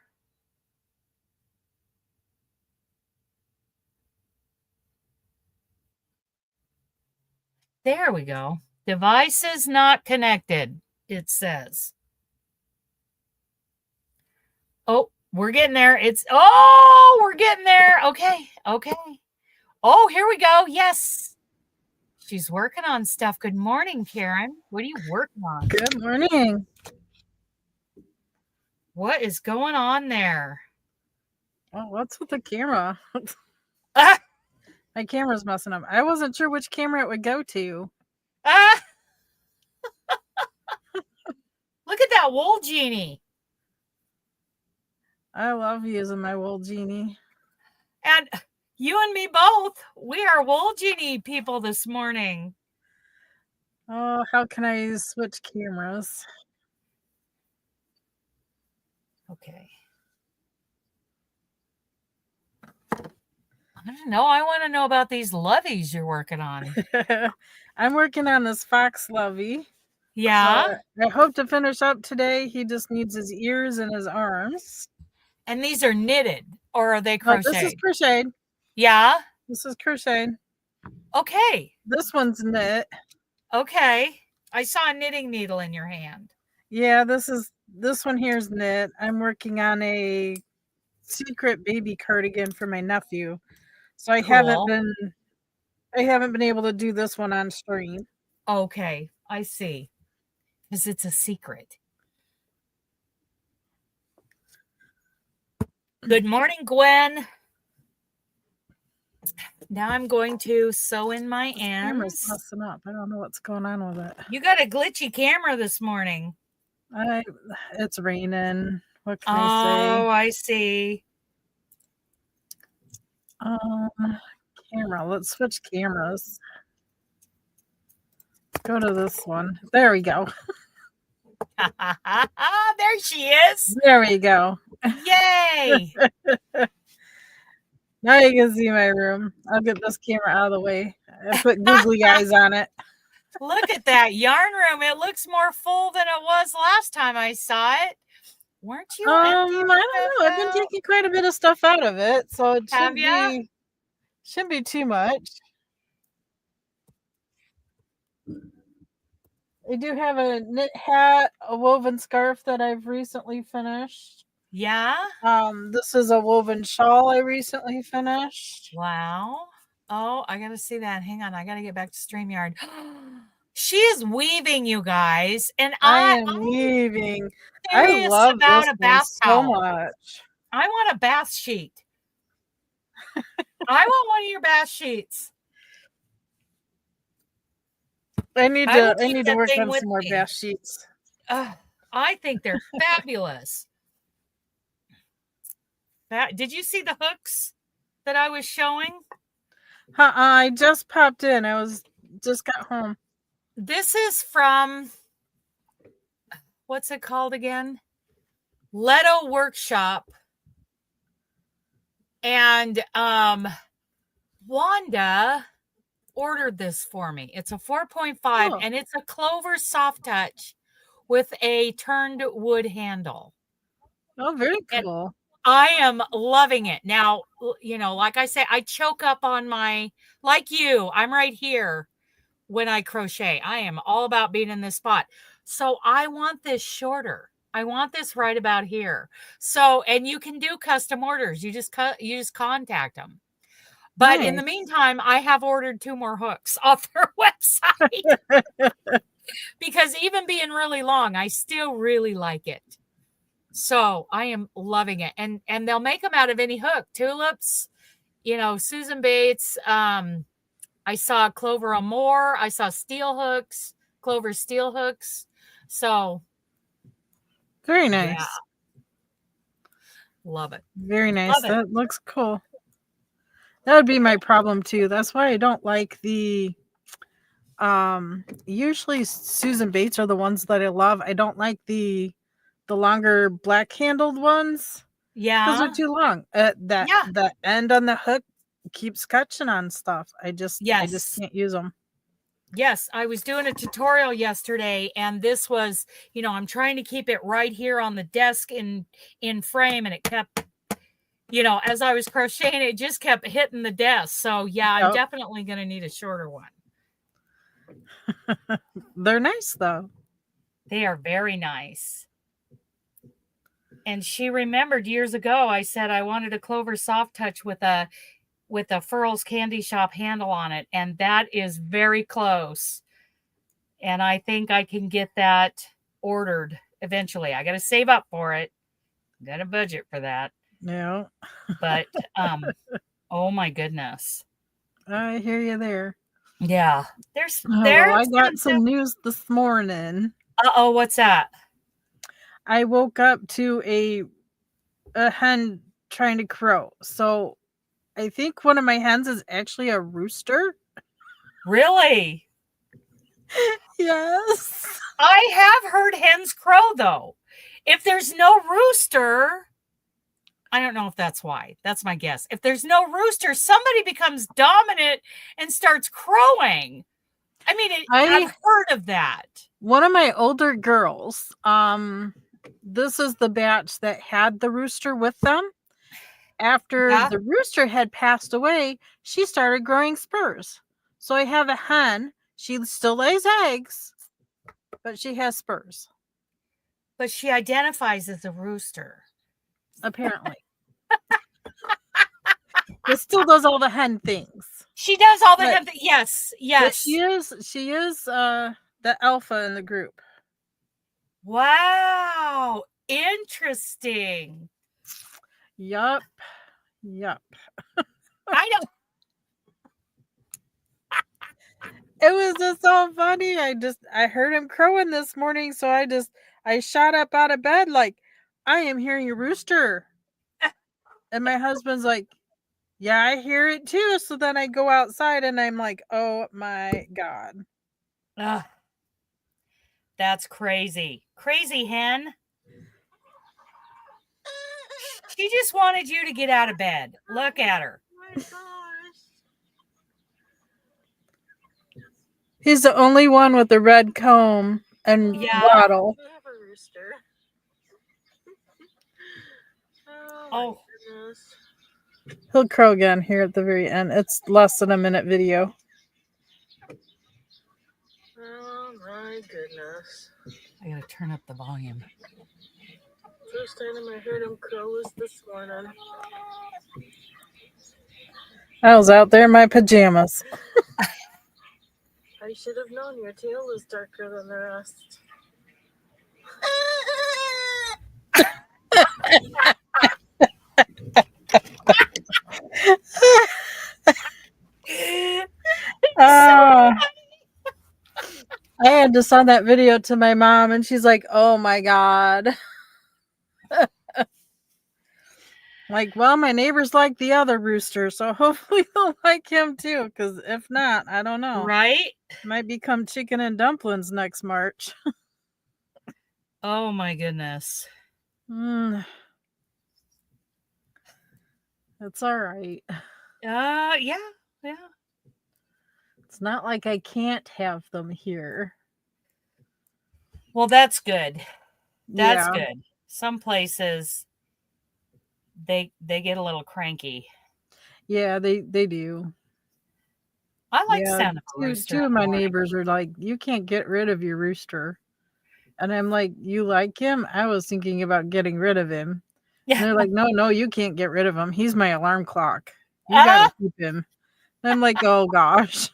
There we go. Devices not connected, it says. Oh, we're getting there. We're getting there. Okay. Oh, here we go. Yes. She's working on stuff. Good morning, Karen. What are you working on? Good morning. What is going on there? Oh, what's with the camera? Ah! My camera's messing up. I wasn't sure which camera it would go to. Ah! Look at that wool genie. I love using my wool genie. And you and me both. We are wool genie people this morning. Oh, how can I switch cameras? Okay. I don't know. I want to know about these loveys you're working on. I'm working on this fox lovey. Yeah. So I hope to finish up today. He just needs his ears and his arms. And these are knitted, or are they crocheted? This is crocheted. Yeah. This is crocheted. Okay. This one's knit. Okay. I saw a knitting needle in your hand. Yeah, this one here is knit. I'm working on a secret baby cardigan for my nephew. So I haven't been able to do this one on stream. Okay, I see. Because it's a secret. Good morning, Gwen. Now I'm going to sew in my ends. Camera's messing up. I don't know what's going on with it. You got a glitchy camera this morning. It's raining. What can I say? Oh, I see. Camera. Let's switch cameras. Go to this one. There we go. There she is. There we go. Yay. Now you can see my room. I'll get this camera out of the way. I put googly eyes on it. Look at that yarn room. It looks more full than it was last time I saw it. Weren't you? I don't know. I've been taking quite a bit of stuff out of it, so it shouldn't be too much. I do have a knit hat, a woven scarf that I've recently finished. Yeah. This is a woven shawl I recently finished. Wow. Oh, I gotta see that. Hang on, I gotta get back to StreamYard. She is weaving, you guys, and I am weaving. I love about this a bath so towel. much. I want a bath sheet. I want one of your bath sheets. I need to work on some more bath sheets. I think they're fabulous. Did you see the hooks that I was showing? I just popped in. Just got home. This is from, what's it called again? Leto Workshop. And Wanda ordered this for me. It's a 4.5 and it's a Clover Soft Touch with a turned wood handle. Oh, very cool. And I am loving it. Now, you know, like I say, I choke up on like you, I'm right here when I crochet. I am all about being in this spot. So I want this shorter. I want this right about here. So, and you can do custom orders. You just contact them. But in the meantime, I have ordered 2 more hooks off their website because even being really long, I still really like it. So I am loving it. And they'll make them out of any hook. Tulips, you know, Susan Bates. I saw Clover Amore. I saw steel hooks, Clover steel hooks. So very nice. Yeah. Love it. Very nice. That looks cool. That would be my problem too. That's why I don't like the usually Susan Bates are the ones that I love. I don't like the longer black handled ones. Yeah. Because they're too long. The end on the hook keeps catching on stuff. I just can't use them. Yes, I was doing a tutorial yesterday, and this was, you know, I'm trying to keep it right here on the desk in frame, and it kept, you know, as I was crocheting, it just kept hitting the desk. So yeah, I'm definitely going to need a shorter one. They're nice though. They are very nice. And she remembered years ago I said I wanted a Clover Soft Touch with a Furl's Candy Shop handle on it, and that is very close. And I think I can get that ordered eventually. I got to save up for it. Got a budget for that. Yeah. But oh my goodness. I hear you there. Yeah. Well, I got some news this morning. Uh-oh, what's that? I woke up to a hen trying to crow. So I think one of my hens is actually a rooster. Really? Yes. I have heard hens crow, though. If there's no rooster, I don't know if that's why. That's my guess. If there's no rooster, somebody becomes dominant and starts crowing. I mean, I've heard of that. One of my older girls, this is the batch that had the rooster with them. After the rooster had passed away, she started growing spurs. So I have a hen. She still lays eggs, but she has spurs. But she identifies as a rooster. Apparently. It still does all the hen things. She does all the hen things. Yes, yes. She is the alpha in the group. Wow. Interesting. Yup. I know. It was just so funny. I heard him crowing this morning, so I shot up out of bed like, I am hearing a rooster. And my husband's like, yeah, I hear it too. So then I go outside and I'm like, oh my God. That's crazy. Crazy hen. She just wanted you to get out of bed. Look at her. Oh my gosh. He's the only one with the red comb and waddle. I have a rooster. Oh. Goodness. He'll crow again here at the very end. It's less than a minute video. Oh my goodness. I gotta turn up the volume. First time I heard him crow was this morning. I was out there in my pajamas. I should have known your tail was darker than the rest. I had to send that video to my mom and she's like, oh my God. Like, well, my neighbors like the other rooster, so hopefully they'll like him too, because if not, I don't know. Right? Might become chicken and dumplings next March. Oh my goodness. It's all right. Yeah. It's not like I can't have them here. Well, that's good. That's good. Some places they get a little cranky. Yeah, they do. I like the sound of a rooster. Two of my neighbors are like, you can't get rid of your rooster. And I'm like, you like him? I was thinking about getting rid of him. Yeah. And they're like, no, you can't get rid of him. He's my alarm clock. You gotta keep him. And I'm like, oh gosh.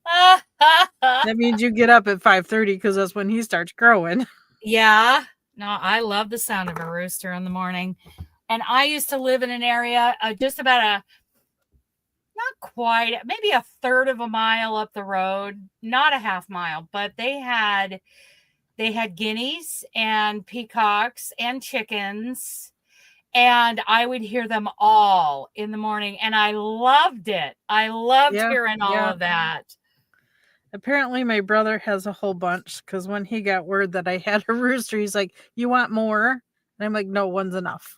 That means you get up at 5:30 because that's when he starts growing. Yeah. No, I love the sound of a rooster in the morning. And I used to live in an area just about not quite, maybe a third of a mile up the road, not a half mile, but they had guineas and peacocks and chickens. And I would hear them all in the morning. And I loved it. I loved hearing all of that. Apparently my brother has a whole bunch because when he got word that I had a rooster, he's like, you want more? And I'm like, no, one's enough.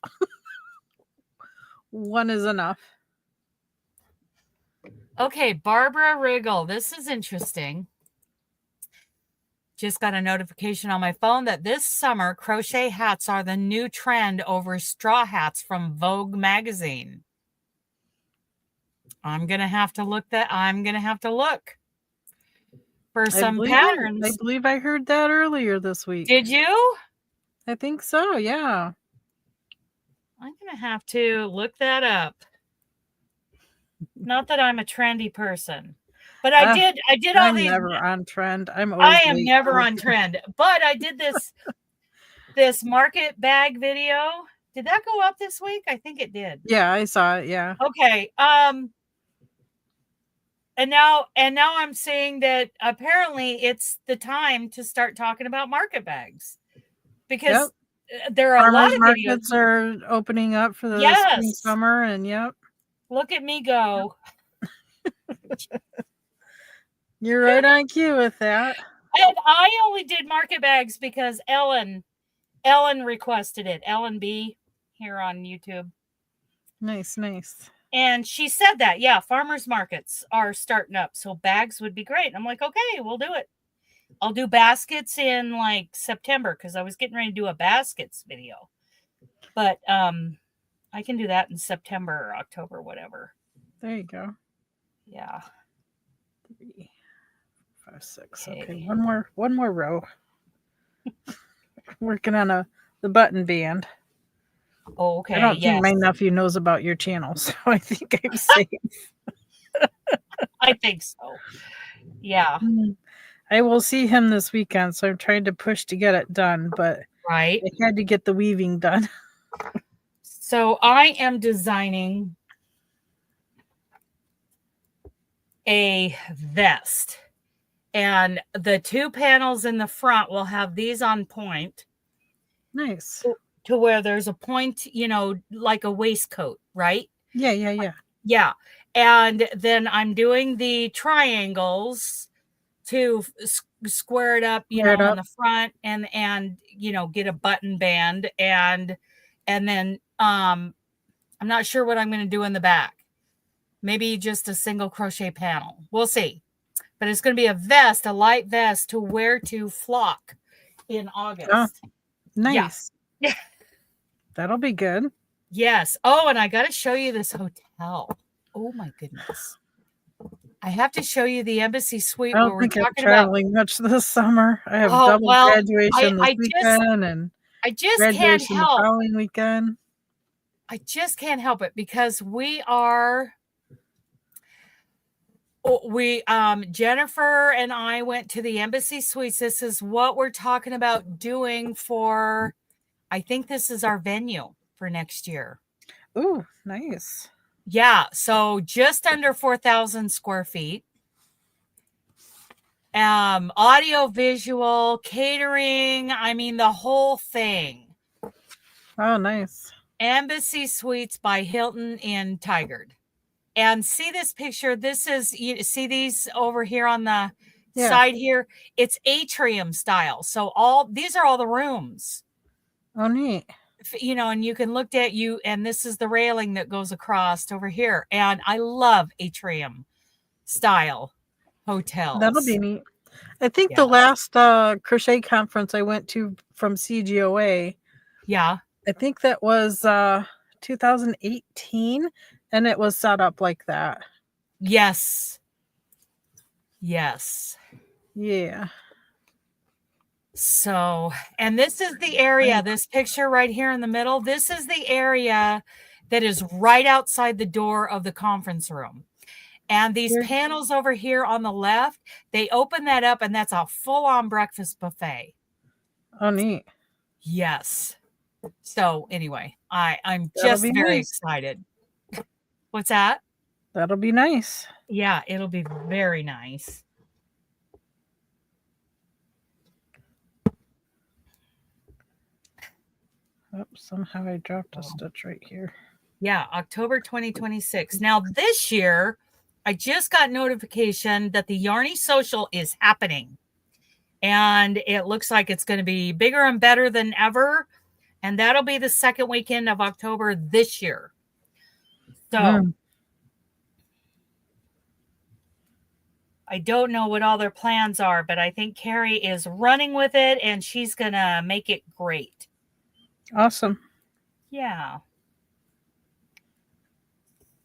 One is enough. Okay, Barbara Riggle. This is interesting. Just got a notification on my phone that this summer crochet hats are the new trend over straw hats from Vogue magazine. I'm going to have to look. for some I patterns. believe I heard that earlier this week. Did you? I think so, yeah. I'm going to have to look that up. Not that I'm a trendy person, but I did all I'm these. never on trend. I'm always I am late. never on trend, but I did this market bag video. Did that go up this week? I think it did. Yeah, I saw it. Yeah. Okay. And now I'm seeing that apparently it's the time to start talking about market bags because there are a lot of markets videos. are opening up for the spring, summer, and yep. Look at me go. You're right on cue with that. And I only did market bags because Ellen requested it. Ellen B here on YouTube. Nice. And she said that, yeah, farmers markets are starting up, so bags would be great. I'm like, okay, we'll do it. I'll do baskets in like September because I was getting ready to do a baskets video. But I can do that in September or October, whatever. There you go. Yeah. 3, 5, 6. Okay, one more row. Working on the button band. Oh, okay. I don't think my nephew knows about your channel, so I think I'm safe. I think so. Yeah. I will see him this weekend, so I'm trying to push to get it done, but right. I had to get the weaving done. So I am designing a vest, and the 2 panels in the front will have these on point. Nice. To where there's a point, like a waistcoat, right? Yeah. And then I'm doing the triangles to square it up, in the front and get a button band and then I'm not sure what I'm going to do in the back. Maybe just a single crochet panel. We'll see. But it's going to be a vest, a light vest to wear to flock in August. Oh, nice. Yeah. That'll be good. Yes. Oh, and I got to show you this hotel. Oh my goodness. I have to show you the embassy suite. I don't think I'm traveling much this summer. I have double graduation this weekend and I just graduation can't help the following weekend. I just can't help it because Jennifer and I went to the embassy suites. This is what we're talking about doing for, I think this is our venue for next year. Ooh, nice. Yeah. So just under 4,000 square feet. Audio, visual, catering. I mean, the whole thing. Oh, nice. Embassy Suites by Hilton in Tigard. And see this picture. This is, you see these over here on the side here. It's atrium style. So these are all the rooms. Oh, neat. And you can look at and this is the railing that goes across over here. And I love atrium style hotels. That'll be neat. I think the last crochet conference I went to from CGOA. Yeah. I think that was 2018, and it was set up like that. Yes. Yeah. So, and this is the area, this picture right here in the middle. This is the area that is right outside the door of the conference room. And these panels over here on the left, they open that up and that's a full-on breakfast buffet. Oh, neat. Yes. So anyway, I'm just very excited. What's that? That'll be nice. Yeah, it'll be very nice. Oh, somehow I dropped a stitch right here. Yeah, October 2026. Now this year, I just got notification that the Yarny Social is happening. And it looks like it's going to be bigger and better than ever. And that'll be the second weekend of October this year. So I don't know what all their plans are, but I think Carrie is running with it and she's going to make it great. Awesome. Yeah.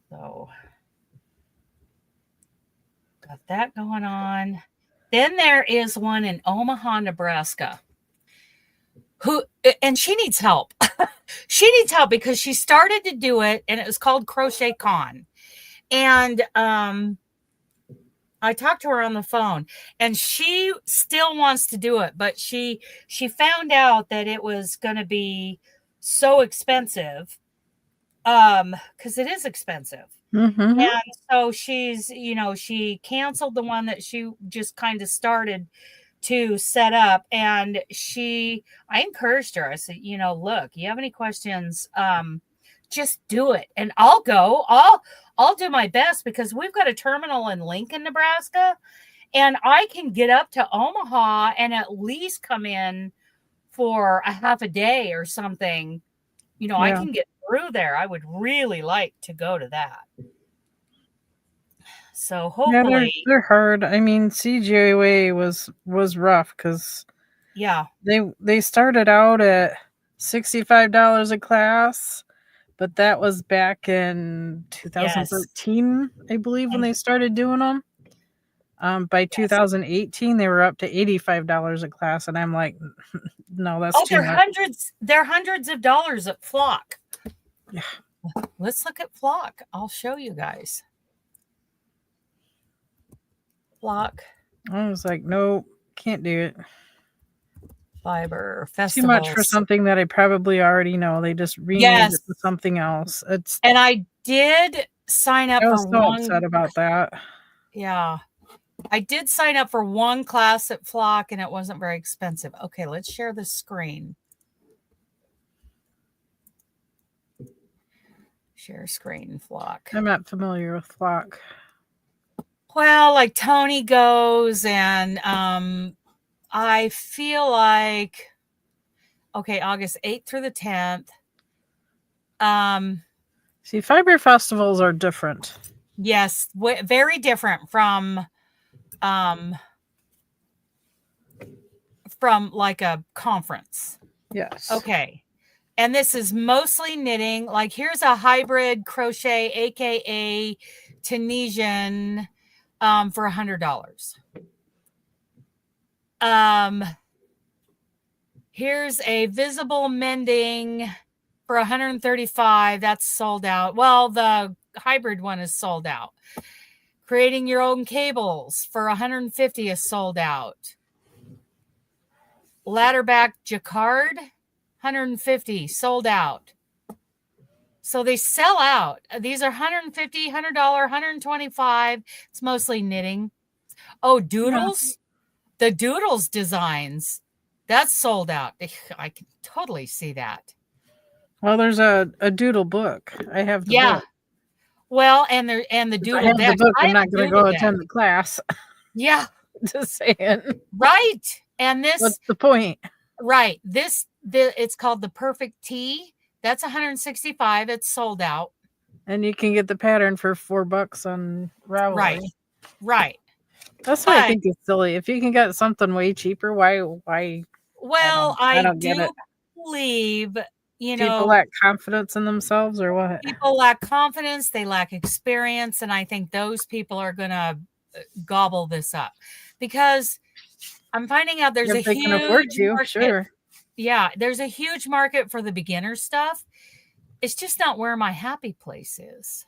So got that going on. Then there is one in Omaha, Nebraska, and she needs help. She needs help because she started to do it, and it was called Crochet Con. And I talked to her on the phone, and she still wants to do it, but she found out that it was going to be so expensive, because it is expensive. Mm-hmm. And so she's, she canceled the one that she just kind of started to set up. And I encouraged her. I said, look, you have any questions? Just do it. And I'll go. I'll do my best, because we've got a terminal in Lincoln, Nebraska, and I can get up to Omaha and at least come in for a half a day or something. I can get through there. I would really like to go to that. So hopefully, they're hard. I mean, CGA was rough because they started out at $65 a class, but that was back in 2013, I believe, when they started doing them. By 2018, they were up to $85 a class, and I'm like, no, that's too much. They're hundreds of dollars at Flock. Yeah. Let's look at Flock. I'll show you guys. Flock. I was like, nope, can't do it. Fiber festivals. Too much for something that I probably already know. They just renamed it to something else. And I did sign up. I was so upset about that. Yeah. I did sign up for one class at Flock, and it wasn't very expensive. Okay, let's share the screen. Share screen, Flock. I'm not familiar with Flock. Well, like Tony goes, and I feel like, okay, August 8th through the 10th. See, fiber festivals are different. Yes, very different from like a conference. Yes. Okay. And this is mostly knitting. Like, here's a hybrid crochet, aka Tunisian, for $100. Here's a visible mending for $135. That's sold out. Well, the hybrid one is sold out. Creating your own cables for $150 is sold out. Ladderback jacquard, $150, sold out. So they sell out. These are $150, $100, $125. It's mostly knitting. Oh, doodles. The doodles designs, that's sold out. I can totally see that. Well, there's a doodle book. I have the book. Well, and the doodle deck. I'm not going to go attend the class. Yeah. Just saying. Right. And this. What's the point? Right. It's called the Perfect Tee. That's $165. It's sold out. And you can get the pattern for $4 on Ravelry. Right. That's what I think is silly. If you can get something way cheaper, why? Well, I don't get it. Believe, people lack confidence in themselves, or what? People lack confidence. They lack experience. And I think those people are going to gobble this up, because I'm finding out there's a huge market. Sure. Yeah, there's a huge market for the beginner stuff. It's just not where my happy place is.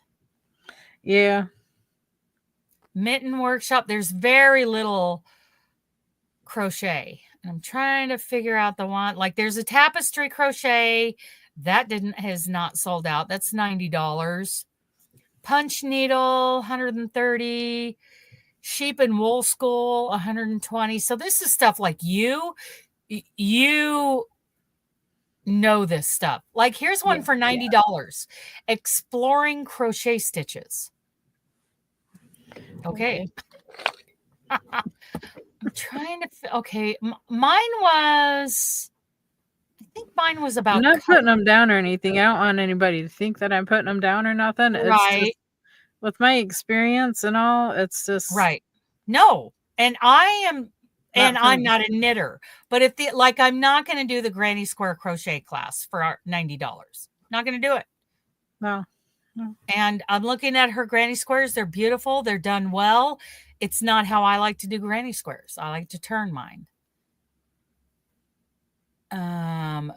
Yeah. Mitten workshop, there's very little crochet. And I'm trying to figure out the one. Like, there's a tapestry crochet that has not sold out. That's $90. Punch needle, $130. Sheep and wool school, $120. So this is stuff like you know this stuff. Like, here's one for $90. Exploring crochet stitches. Okay. I'm trying to. Okay, mine was. I think mine was about. I'm not putting them down or anything. I don't want anybody to think that I'm putting them down or nothing. It's just, with my experience and all, it's just right. No, and I am, and I'm not a knitter. But if I'm not going to do the Granny Square crochet class for $90. Not going to do it. No. And I'm looking at her granny squares. They're beautiful. They're done well. it's not how I like to do granny squares. I like to turn mine.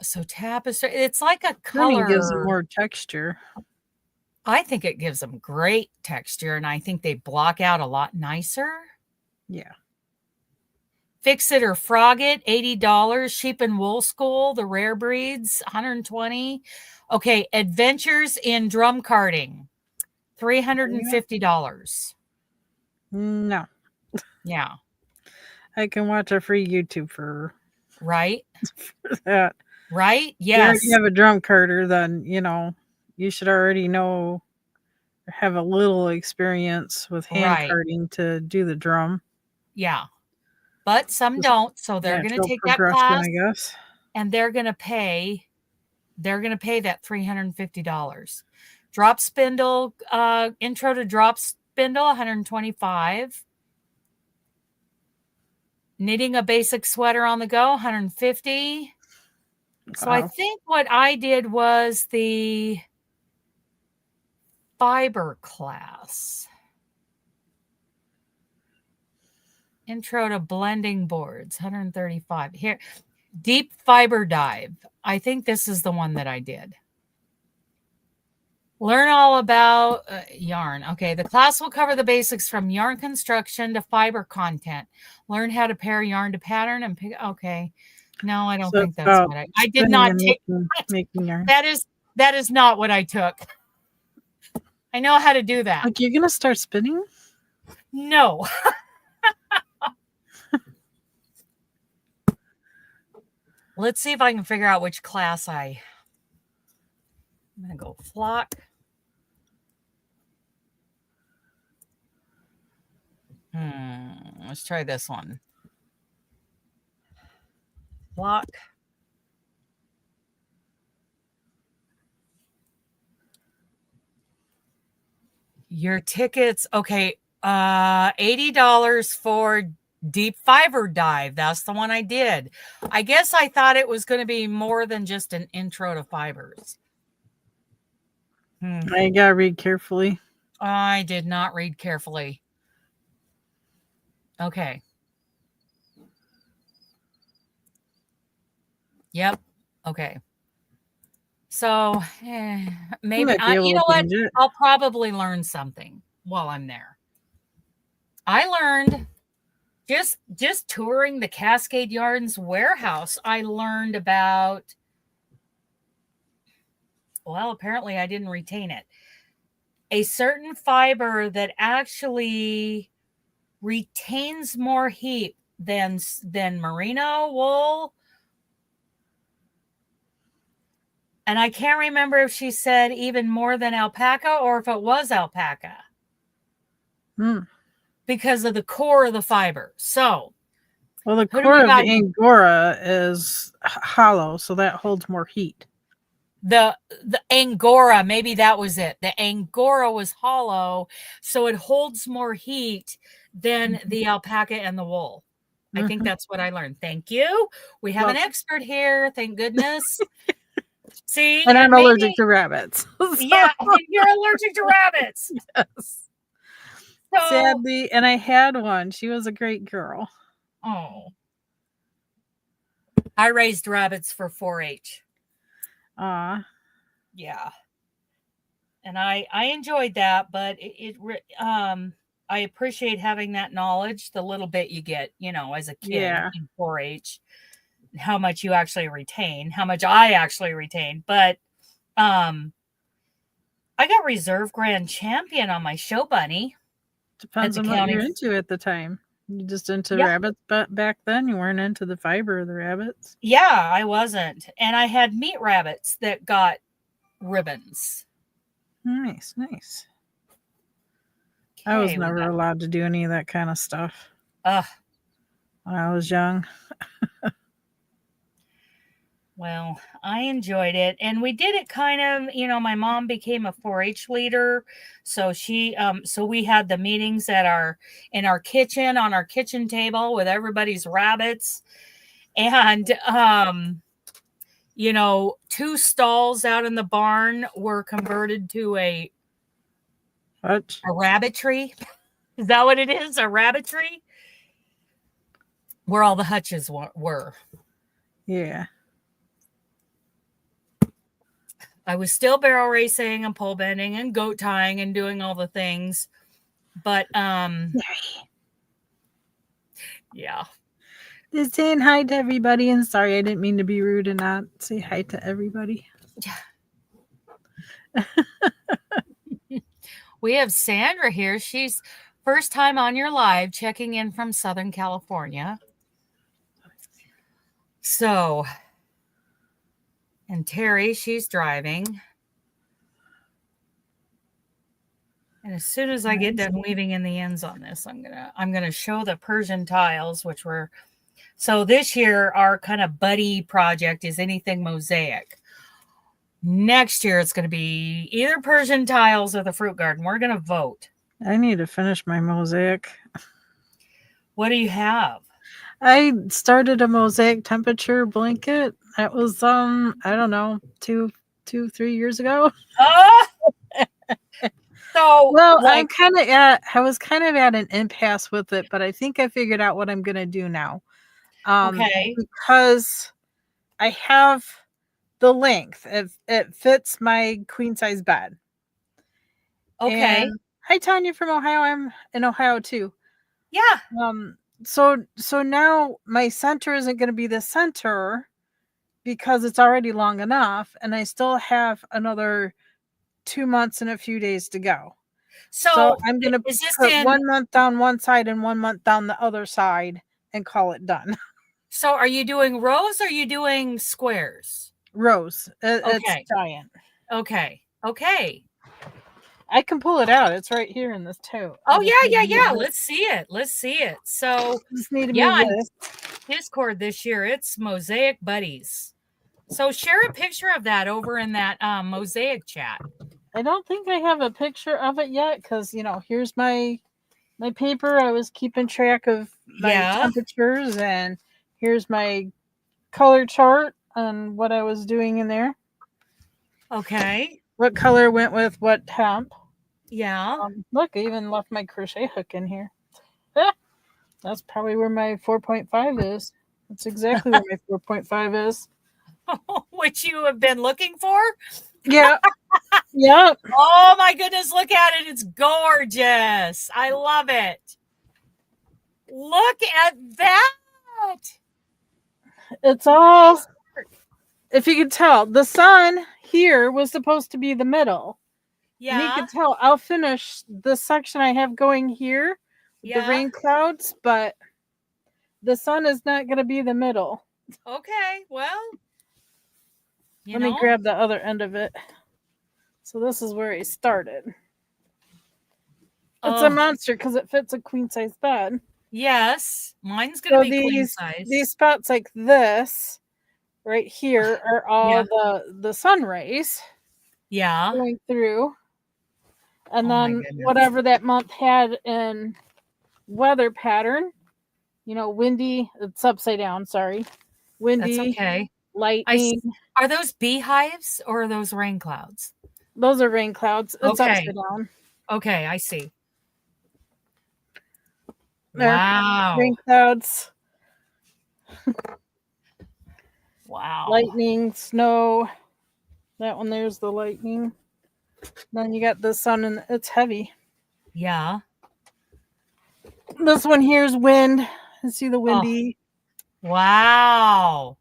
So tapestry, it's like a color. Turning gives them more texture. I think it gives them great texture, and I think they block out a lot nicer. Yeah. Fix It or Frog It, $80. Sheep and Wool School, the rare breeds, $120. Okay, Adventures in Drum Carting, $350. No. Yeah. I can watch a free YouTube for Right? that. Right? Yeah. Yes. If you have a drum carter, then, you know, you should already know or have a little experience with hand Right. carting to do the drum. Yeah. But some don't, so they're going to take that class, I guess. and they're going to pay that $350. Drop spindle, intro to drop spindle, $125. Knitting a basic sweater on the go, $150. So I think what I did was the fiber class. Intro to blending boards, $135. Here, deep fiber dive. I think this is the one that I did. Learn all about yarn. Okay, the class will cover the basics from yarn construction to fiber content. Learn how to pair yarn to pattern and pick. Okay, no, I don't think that's what I did not take. Making yarn. That is not what I took. I know how to do that. Like, you're gonna start spinning? No. Let's see if I can figure out which class I'm going to go flock. Let's try this one. Flock. Your tickets. Okay. $80 for deep fiber dive. That's the one I did. I guess I thought it was going to be more than just an intro to fibers. I gotta read carefully. I did not read carefully. Okay. Yep. Okay. So maybe you know what? I'll probably learn something while I'm there. I learned just touring the Cascade Yarns warehouse. I learned about, well, apparently I didn't retain it. A certain fiber that actually retains more heat than merino wool. And I can't remember if she said even more than alpaca or if it was alpaca. Because of the core of the fiber. So, well, the core of the Angora is hollow, so that holds more heat. The Angora, maybe that was it. The Angora was hollow, so it holds more heat than the alpaca and the wool. I think that's what I learned. Thank you. We have an expert here. Thank goodness. See, and I'm allergic to rabbits. Yeah, you're allergic to rabbits. Yes. So, sadly, and I had one. She was a great girl. Oh. I raised rabbits for 4-H. Yeah. And I enjoyed that, but I appreciate having that knowledge, the little bit you get, you know, as a kid in 4-H, how much you actually retain, how much I actually retain. But I got reserve grand champion on my show bunny. Depends on what you're into at the time. You just into rabbits, but back then you weren't into the fiber of the rabbits. Yeah, I wasn't. And I had meat rabbits that got ribbons. Nice. I was never allowed to do any of that kind of stuff. When I was young. Well, I enjoyed it, and we did it kind of, you know, my mom became a 4-H leader, so so we had the meetings in our kitchen, on our kitchen table with everybody's rabbits, and you know, 2 stalls out in the barn were converted to a rabbitry. Is that what it is? A rabbitry? Where all the hutches were. Yeah. I was still barrel racing and pole bending and goat tying and doing all the things. But yeah. Just saying hi to everybody, and sorry I didn't mean to be rude and not say hi to everybody. We have Sandra here. She's first time on your live, checking in from Southern California. So, and Terry, she's driving. And as soon as I get done weaving in the ends on this, I'm gonna show the Persian tiles, which were so this year our kind of buddy project is anything mosaic. Next year it's gonna be either Persian tiles or the fruit garden. We're gonna vote. I need to finish my mosaic. What do you have? I started a mosaic temperature blanket. That was I don't know, 3 years ago. Oh! So well, like, I was kind of at an impasse with it, but I think I figured out what I'm gonna do now. Okay. Because I have the length. It fits my queen size bed. Okay. And, hi Tanya from Ohio. I'm in Ohio too. Yeah. So now my center isn't going to be the center because it's already long enough, and I still have another 2 months and a few days to go. So I'm going to put 1 month down one side and 1 month down the other side and call it done. So are you doing rows or are you doing squares? Rows. It's giant. Okay. I can pull it out. It's right here in this tote. Oh, yeah. Let's see it. So, just need to move this. Discord this year, it's Mosaic Buddies. So share a picture of that over in that Mosaic chat. I don't think I have a picture of it yet because, here's my paper. I was keeping track of my temperatures, and here's my color chart on what I was doing in there. Okay. What color went with what temp. Yeah. Look, I even left my crochet hook in here. That's probably where my 4.5 is. That's exactly where my 4.5 is. Which you have been looking for? Yeah. Yep. Oh my goodness, look at it. It's gorgeous. I love it. Look at that. It's all, if you could tell, the sun here was supposed to be the middle. Yeah. And you can tell I'll finish the section I have going here, the rain clouds, but the sun is not going to be the middle. Okay, well, let me grab the other end of it. So this is where I started. It's a monster because it fits a queen size bed. Yes, mine's going to be queen size. These spots like this right here are all the sun rays. Yeah. Going through. And then whatever that month had in weather pattern, windy, it's upside down, sorry. Windy. That's okay. Lightning. Are those beehives or are those rain clouds? Those are rain clouds. It's upside down. Okay, I see. There. Wow. Rain clouds. Wow. Lightning, snow. That one there's the lightning. Then you got the sun, and it's heavy. Yeah. This one here is wind. You see the windy. Oh. Wow.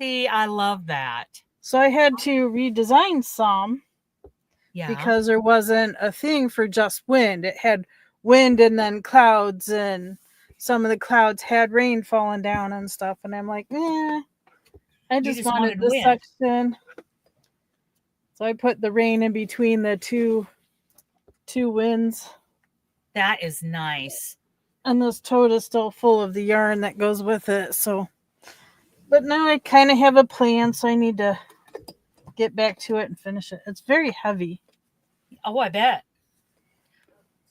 See, I love that. So I had to redesign some. Yeah. Because there wasn't a thing for just wind. It had wind and then clouds, and some of the clouds had rain falling down and stuff. And I'm like, I just wanted this section. So I put the rain in between the two winds. That is nice. And this tote is still full of the yarn that goes with it. So, but now I kind of have a plan, so I need to get back to it and finish it. It's very heavy. Oh, I bet.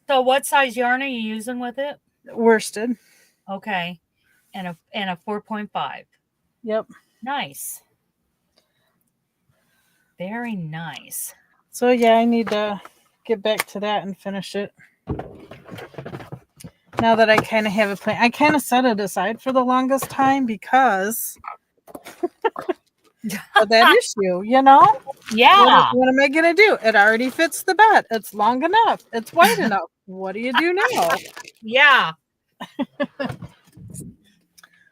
So what size yarn are you using with it? Worsted. Okay. And a 4.5. Yep. Nice. Very nice. So yeah, I need to get back to that and finish it. Now that I kind of have a plan, I kind of set it aside for the longest time because of that issue, you know? Yeah. What am I going to do? It already fits the bed. It's long enough. It's wide enough. What do you do now? Yeah.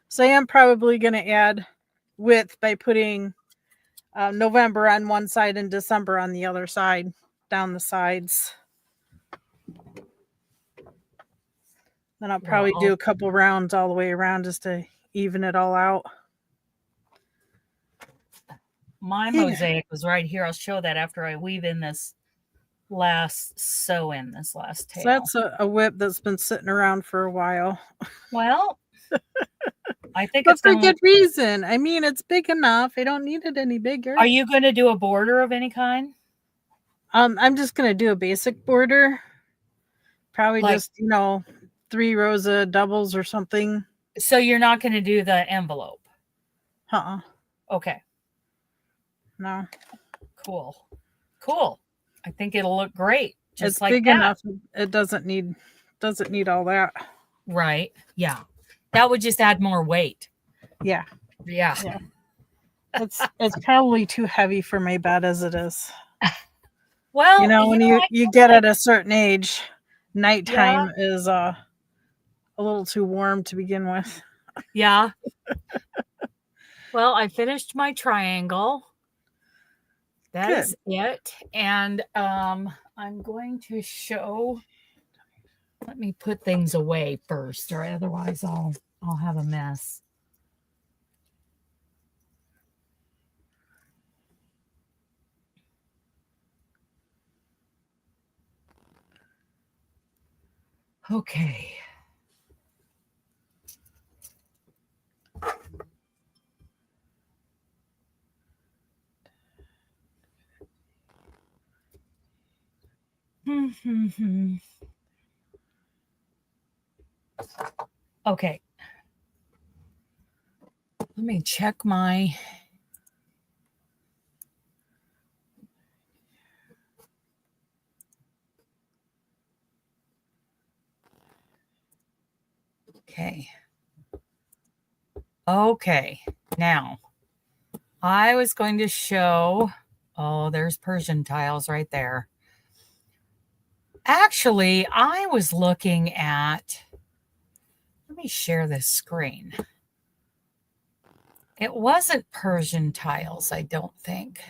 So I am probably going to add width by putting November on one side and December on the other side, down the sides. Then I'll probably do a couple rounds all the way around just to even it all out. My mosaic was right here. I'll show that after I weave in this last tail. So that's a whip that's been sitting around for a while. Well, I think but it's for good reason. I mean, it's big enough. I don't need it any bigger. Are you going to do a border of any kind? I'm just going to do a basic border. Probably just, 3 rows of doubles or something. So you're not going to do the envelope? Okay. No. Cool. I think it'll look great. Just it's like big that. enough. It doesn't need all that. Right. Yeah. That would just add more weight. Yeah. Yeah. It's probably too heavy for my bed as it is. Well, when you get at a certain age, nighttime is a little too warm to begin with. Yeah. Well, I finished my triangle. That is it. And I'm going to show. Let me put things away first, or otherwise I'll have a mess. Okay. Okay. Let me check my. Okay. Now, I was going to show. Oh, there's Persian tiles right there. Actually, I was looking at. Let me share this screen. It wasn't Persian tiles, I don't think.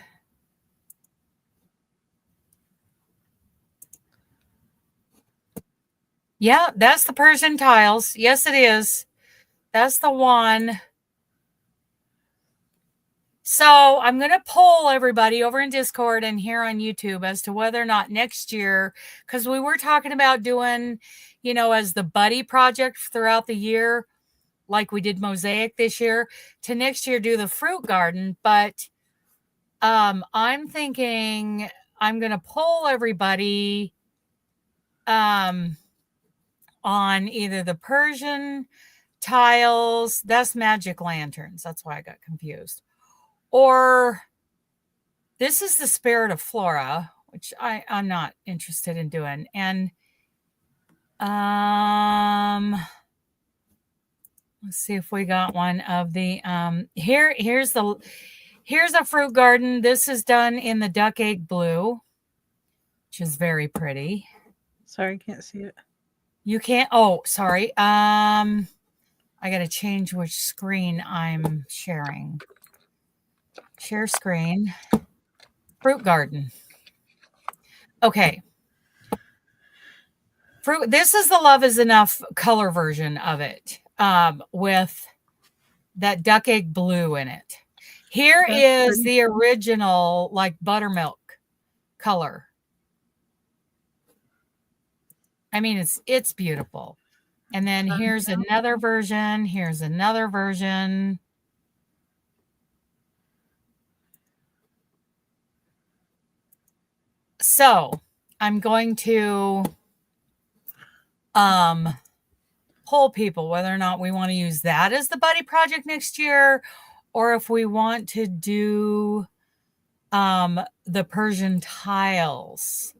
Yeah, that's the Persian tiles. Yes, it is. That's the one. So I'm going to poll everybody over in Discord and here on YouTube as to whether or not next year, because we were talking about doing, as the buddy project throughout the year, like we did mosaic this year, to next year do the fruit garden. But I'm thinking I'm going to poll everybody on either the Persian tiles, that's magic lanterns. That's why I got confused. Or this is the Spirit of Flora, which I'm not interested in doing. And let's see if we got one of the here's a fruit garden. This is done in the duck egg blue, which is very pretty. Sorry, I can't see it. You can't. Oh, sorry. I got to change which screen I'm sharing. Share screen. Fruit garden. Okay. Fruit. This is the Love Is Enough color version of it, with that duck egg blue in it. Here is the original, like buttermilk color. I mean, it's beautiful. And then here's another version. Here's another version. So I'm going to poll people whether or not we want to use that as the buddy project next year, or if we want to do the Persian tiles.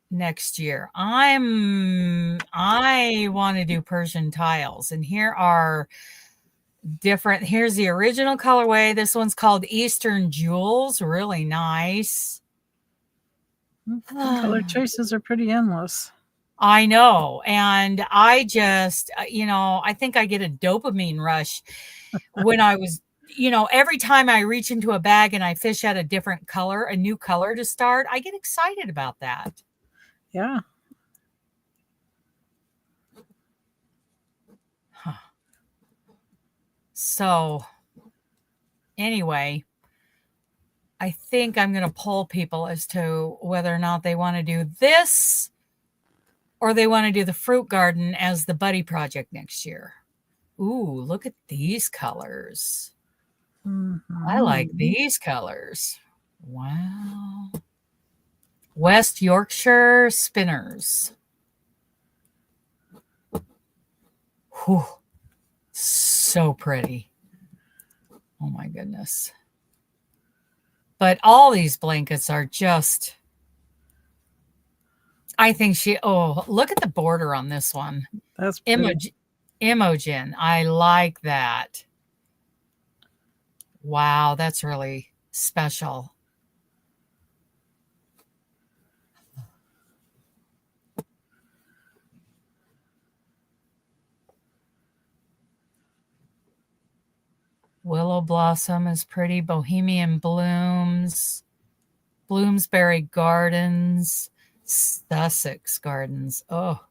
next year. I want to do Persian tiles, and here are different. Here's the original colorway. This one's called Eastern Jewels. Really nice. The color choices are pretty endless. I know. And I just, I think I get a dopamine rush when I was, every time I reach into a bag and I fish out a different color, a new color to start, I get excited about that. Yeah. So anyway, I think I'm going to poll people as to whether or not they want to do this or they want to do the fruit garden as the buddy project next year. Ooh, look at these colors. Mm-hmm. I like these colors. Wow. West Yorkshire Spinners. Whew. So pretty. Oh my goodness. But all these blankets are just, I think look at the border on this one. That's Imogen. I like that. Wow, that's really special. Willow Blossom is pretty. Bohemian Blooms. Bloomsbury Gardens. Sussex Gardens. Oh,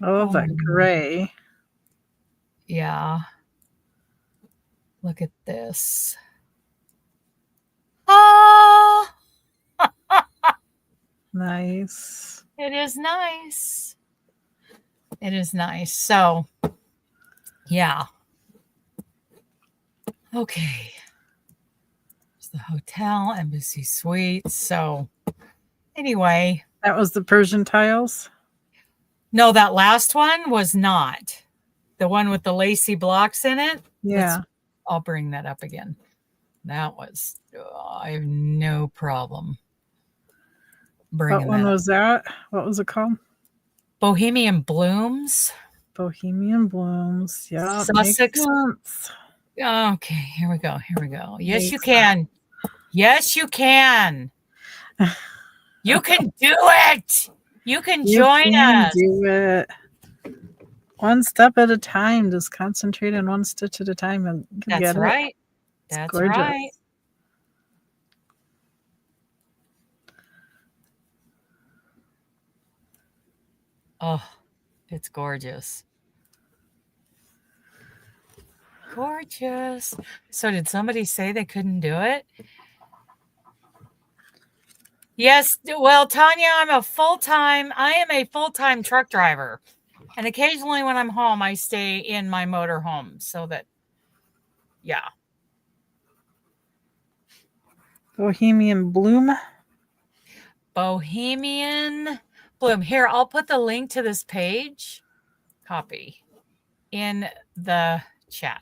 that gray. Yeah. Look at this. Oh! Nice. It is nice. It is nice. So, yeah. Okay. There's the hotel, Embassy Suites. So, anyway. That was the Persian tiles? No, that last one was not. The one with the lacy blocks in it? Yeah. I'll bring that up again. That was, I have no problem bringing What one that was that? What was it called? Bohemian Blooms. Bohemian Blooms. Yeah. Sussex. Okay, here we go. Yes, you can. Yes, you can. You can do it. You can join us. Do it. One step at a time. Just concentrate on one stitch at a time and get That's it. right. It's That's gorgeous. right. Oh, it's gorgeous. Gorgeous. So did somebody say they couldn't do it? Yes. Well, Tanya, I am a full-time truck driver. And occasionally when I'm home, I stay in my motor home so that, yeah. Bohemian Bloom. Bohemian Bloom. Here, I'll put the link to this page, copy, in the chat.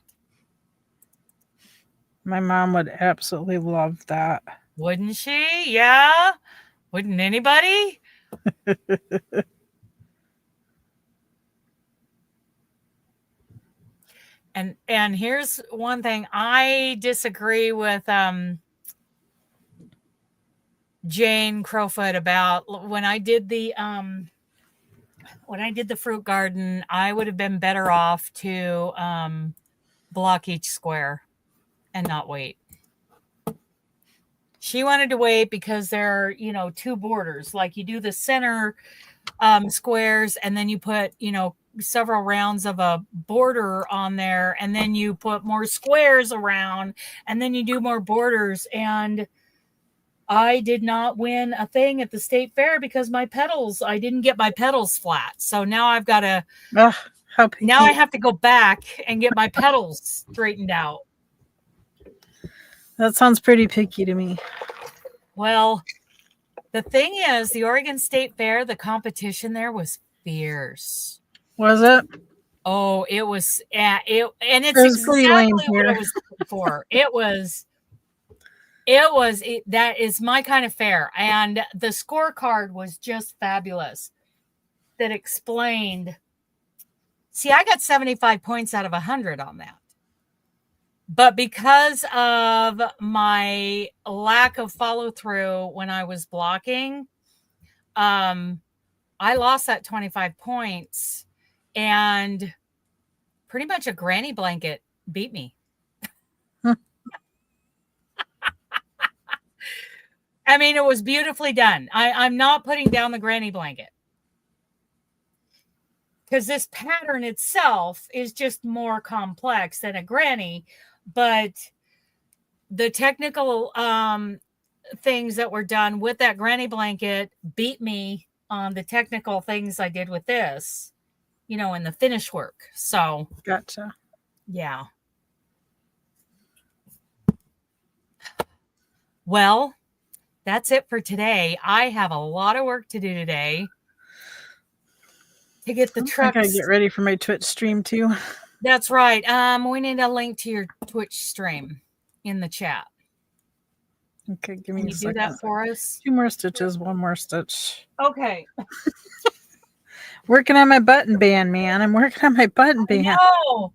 My mom would absolutely love that. Wouldn't she? Yeah. Wouldn't anybody? And here's one thing I disagree with Jane Crowfoot about. When I did the fruit garden, I would have been better off to block each square and not wait. She wanted to wait because there are, two borders. Like you do the center squares and then you put, several rounds of a border on there, and then you put more squares around, and then you do more borders. And I did not win a thing at the state fair because I didn't get my petals flat. So now I've got to, now I have to go back and get my petals straightened out. That sounds pretty picky to me. Well, the thing is, the Oregon State Fair, the competition there was fierce. Was it? Oh, it was. And it's exactly what I was looking for. It was That is my kind of fair. And the scorecard was just fabulous. That explained. See, I got 75 points out of 100 on that. But because of my lack of follow through when I was blocking, I lost that 25 points, and pretty much a granny blanket beat me. I mean, it was beautifully done. I'm not putting down the granny blanket, because this pattern itself is just more complex than a granny, but the technical things that were done with that granny blanket beat me on the technical things I did with this, in the finish work. So gotcha. Yeah. Well, that's it for today. I have a lot of work to do today to get the trucks. I gotta get ready for my Twitch stream too. That's right. We need a link to your Twitch stream in the chat. Okay, give me Can a you second. do that for us? 2 more stitches, 1 more stitch. Okay. Working on my button band, man. I'm working on my button band. No.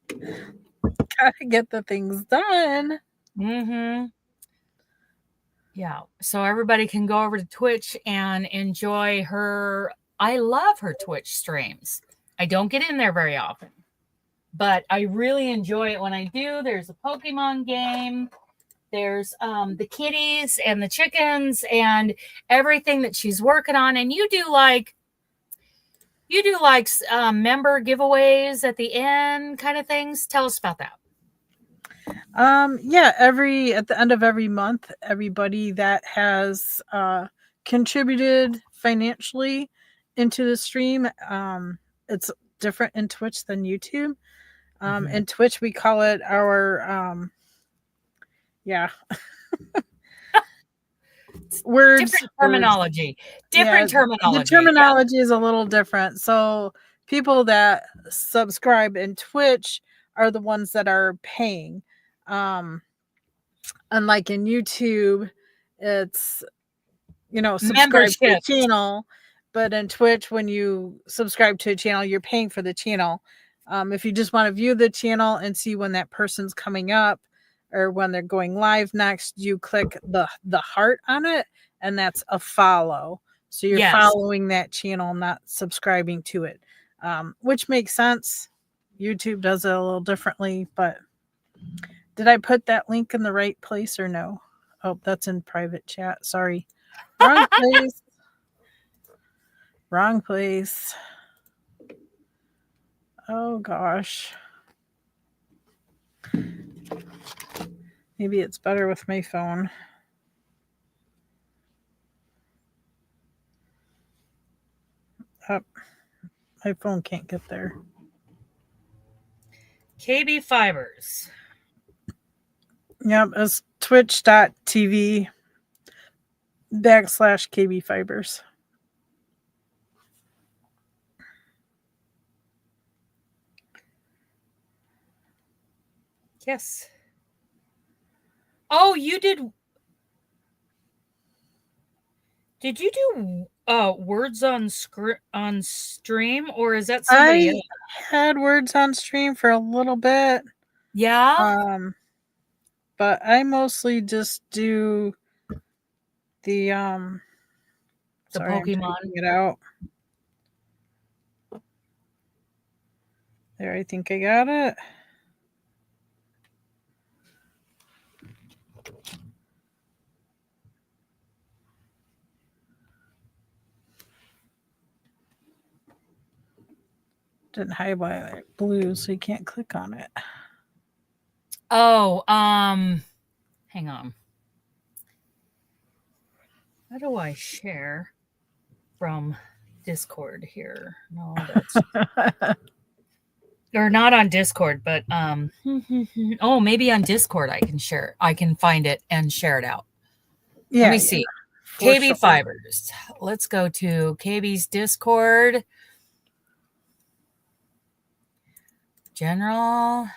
Gotta get the things done. Mm-hmm. Yeah. So everybody can go over to Twitch and enjoy her. I love her Twitch streams. I don't get in there very often, but I really enjoy it when I do. There's a Pokemon game. There's the kitties and the chickens and everything that she's working on. And you do like member giveaways at the end kind of things. Tell us about that. Yeah, at the end of every month, everybody that has contributed financially into the stream, it's different in Twitch than YouTube. In Twitch, we call it our words. Different terminology. The terminology is a little different. So people that subscribe in Twitch are the ones that are paying. Unlike in YouTube, it's subscribe to a channel, but in Twitch, when you subscribe to a channel, you're paying for the channel. If you just want to view the channel and see when that person's coming up or when they're going live next, you click the heart on it, and that's a follow. So you're following that channel, not subscribing to it, which makes sense. YouTube does it a little differently, but did I put that link in the right place or no? Oh, that's in private chat. Sorry. Wrong place. Wrong place. Oh, gosh. Maybe it's better with my phone. Oh, my phone can't get there. KB Fibers. Yep, it's twitch.tv/KB Fibers. Yes. Oh, you did. Did you do words on stream, or is that somebody else? I had words on stream for a little bit. Yeah. But I mostly just do the Pokemon. I'm taking it out. There, I think I got it. Didn't highlight blue, so you can't click on it. Oh, hang on. How do I share from Discord here? No, that's or not on Discord, but oh, maybe on Discord I can share. I can find it and share it out. Yeah. Let me see. KB Fibers. Let's go to KB's Discord. General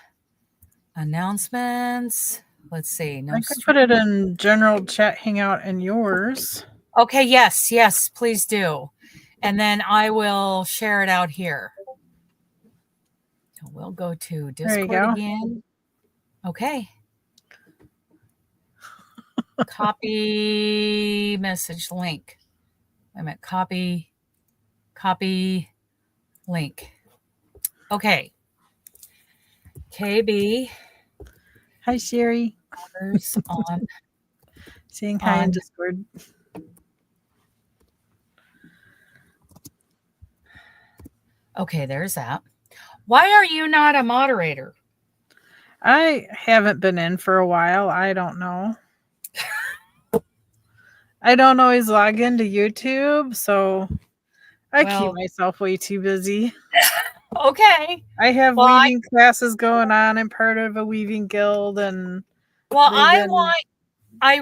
announcements. Let's see. No, I could put it in general chat hangout and yours. Okay, yes, please do. And then I will share it out here. We'll go to Discord again. Okay. Copy message link. Wait a minute. Copy link. Okay. KB. Hi, Sherry. On. Saying hi in Discord. Okay, there's that. Why are you not a moderator? I haven't been in for a while. I don't know. I don't always log into YouTube, so I keep myself way too busy. Okay. I have weaving classes going on. I'm part of a weaving guild, and I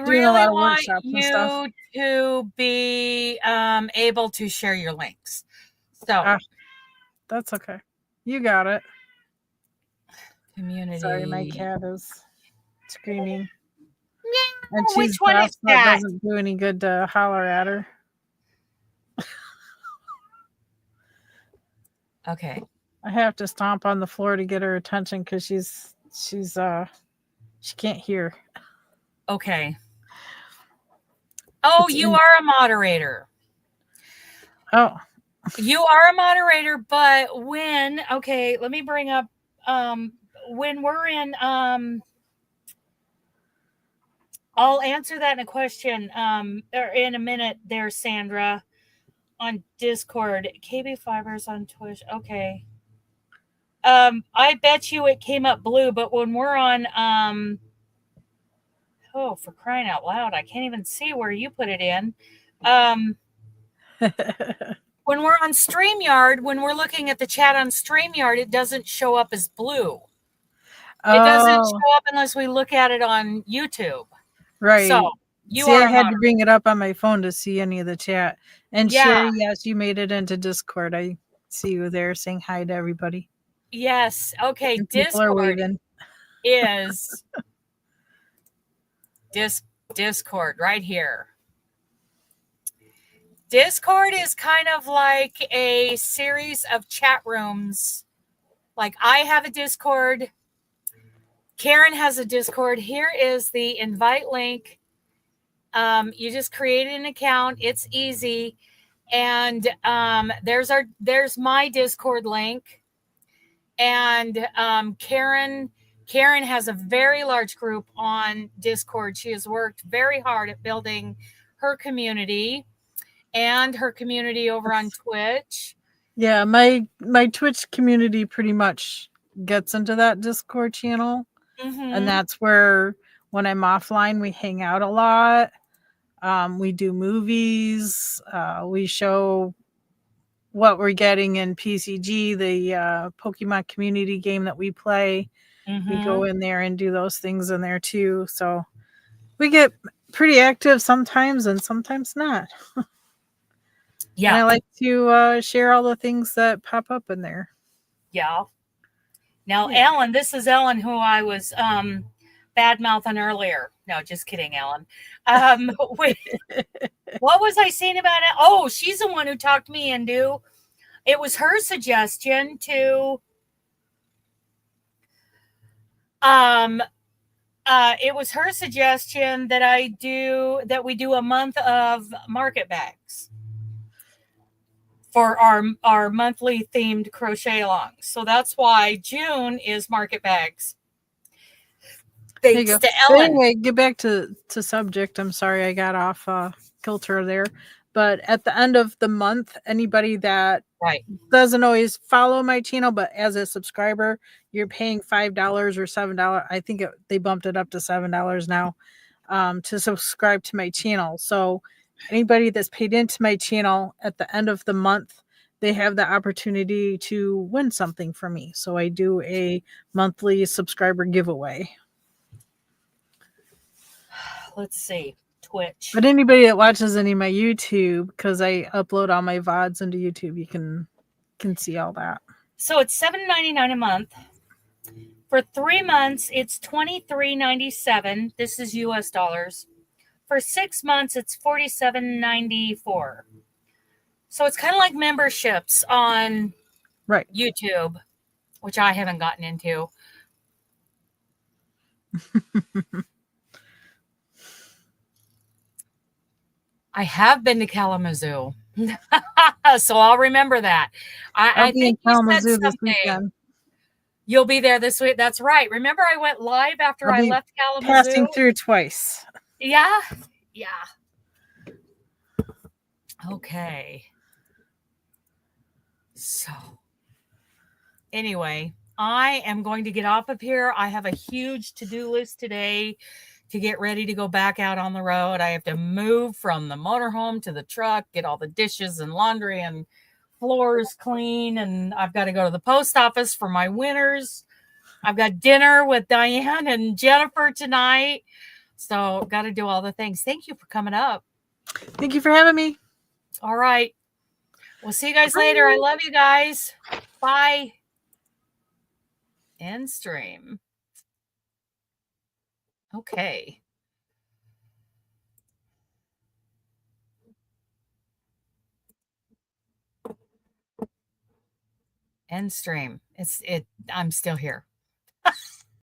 really want you to be able to share your links. So that's okay. You got it. Community. Sorry, my cat is screaming. Yeah, and she's which one is that? Doesn't do any good to holler at her. Okay. I have to stomp on the floor to get her attention because she can't hear. Okay. Oh, you are a moderator. Oh. You are a moderator, but let me bring up when we're in I'll answer that in a question or in a minute there, Sandra, on Discord. KB Fibers on Twitch. Okay. I bet you it came up blue, but when we're on oh, for crying out loud, I can't even see where you put it in. When we're on StreamYard, when we're looking at the chat on StreamYard, it doesn't show up as blue. It doesn't show up unless we look at it on YouTube. Right. So I had to bring it up on my phone to see any of the chat. And Sherry, yes, you made it into Discord. I see you there saying hi to everybody. Yes. Okay. And Discord is Discord right here. Discord is kind of like a series of chat rooms. Like I have a Discord. Karen has a Discord. Here is the invite link. You just create an account. It's easy. And there's my Discord link. And Karen has a very large group on Discord. She has worked very hard at building her community and her community over on Twitch. Yeah, my Twitch community pretty much gets into that Discord channel. Mm-hmm. And that's where when I'm offline, we hang out a lot. We do movies. We show what we're getting in PCG, the Pokemon community game that we play. Mm-hmm. We go in there and do those things in there too. So we get pretty active sometimes and sometimes not. Yeah. And I like to share all the things that pop up in there. Yeah. Now, Ellen, this is Ellen who I was bad-mouthing earlier. No, just kidding, Ellen. Wait, what was I saying about it? Oh, she's the one who talked me into. It was her suggestion to it was her suggestion that we do a month of market bags for our monthly themed crochet alongs. So that's why June is market bags. Thanks to Ellen. Anyway, get back to subject. I'm sorry I got off kilter there. But at the end of the month, anybody that doesn't always follow my channel, but as a subscriber, you're paying $5 or $7. I think they bumped it up to $7 now to subscribe to my channel. So anybody that's paid into my channel at the end of the month, they have the opportunity to win something from me. So I do a monthly subscriber giveaway. Let's see. Twitch. But anybody that watches any of my YouTube, because I upload all my VODs into YouTube, you can see all that. So it's $7.99 a month. For 3 months, it's $23.97. This is US dollars. For 6 months, it's $47.94. So it's kind of like memberships on YouTube, which I haven't gotten into. I have been to Kalamazoo. So I'll remember that. I think you said something. You'll be there this week. That's right. Remember I went live after I left Kalamazoo? Passing through twice. Yeah. Yeah. Okay. So anyway, I am going to get off of here. I have a huge to-do list today to get ready to go back out on the road. I have to move from the motorhome to the truck, get all the dishes and laundry and floors clean, and I've got to go to the post office for my winners. I've got dinner with Diane and Jennifer tonight. So got to do all the things. Thank you for coming up. Thank you for having me. All right. We'll see you guys later. I love you guys. Bye. End stream. Okay. End stream. I'm still here.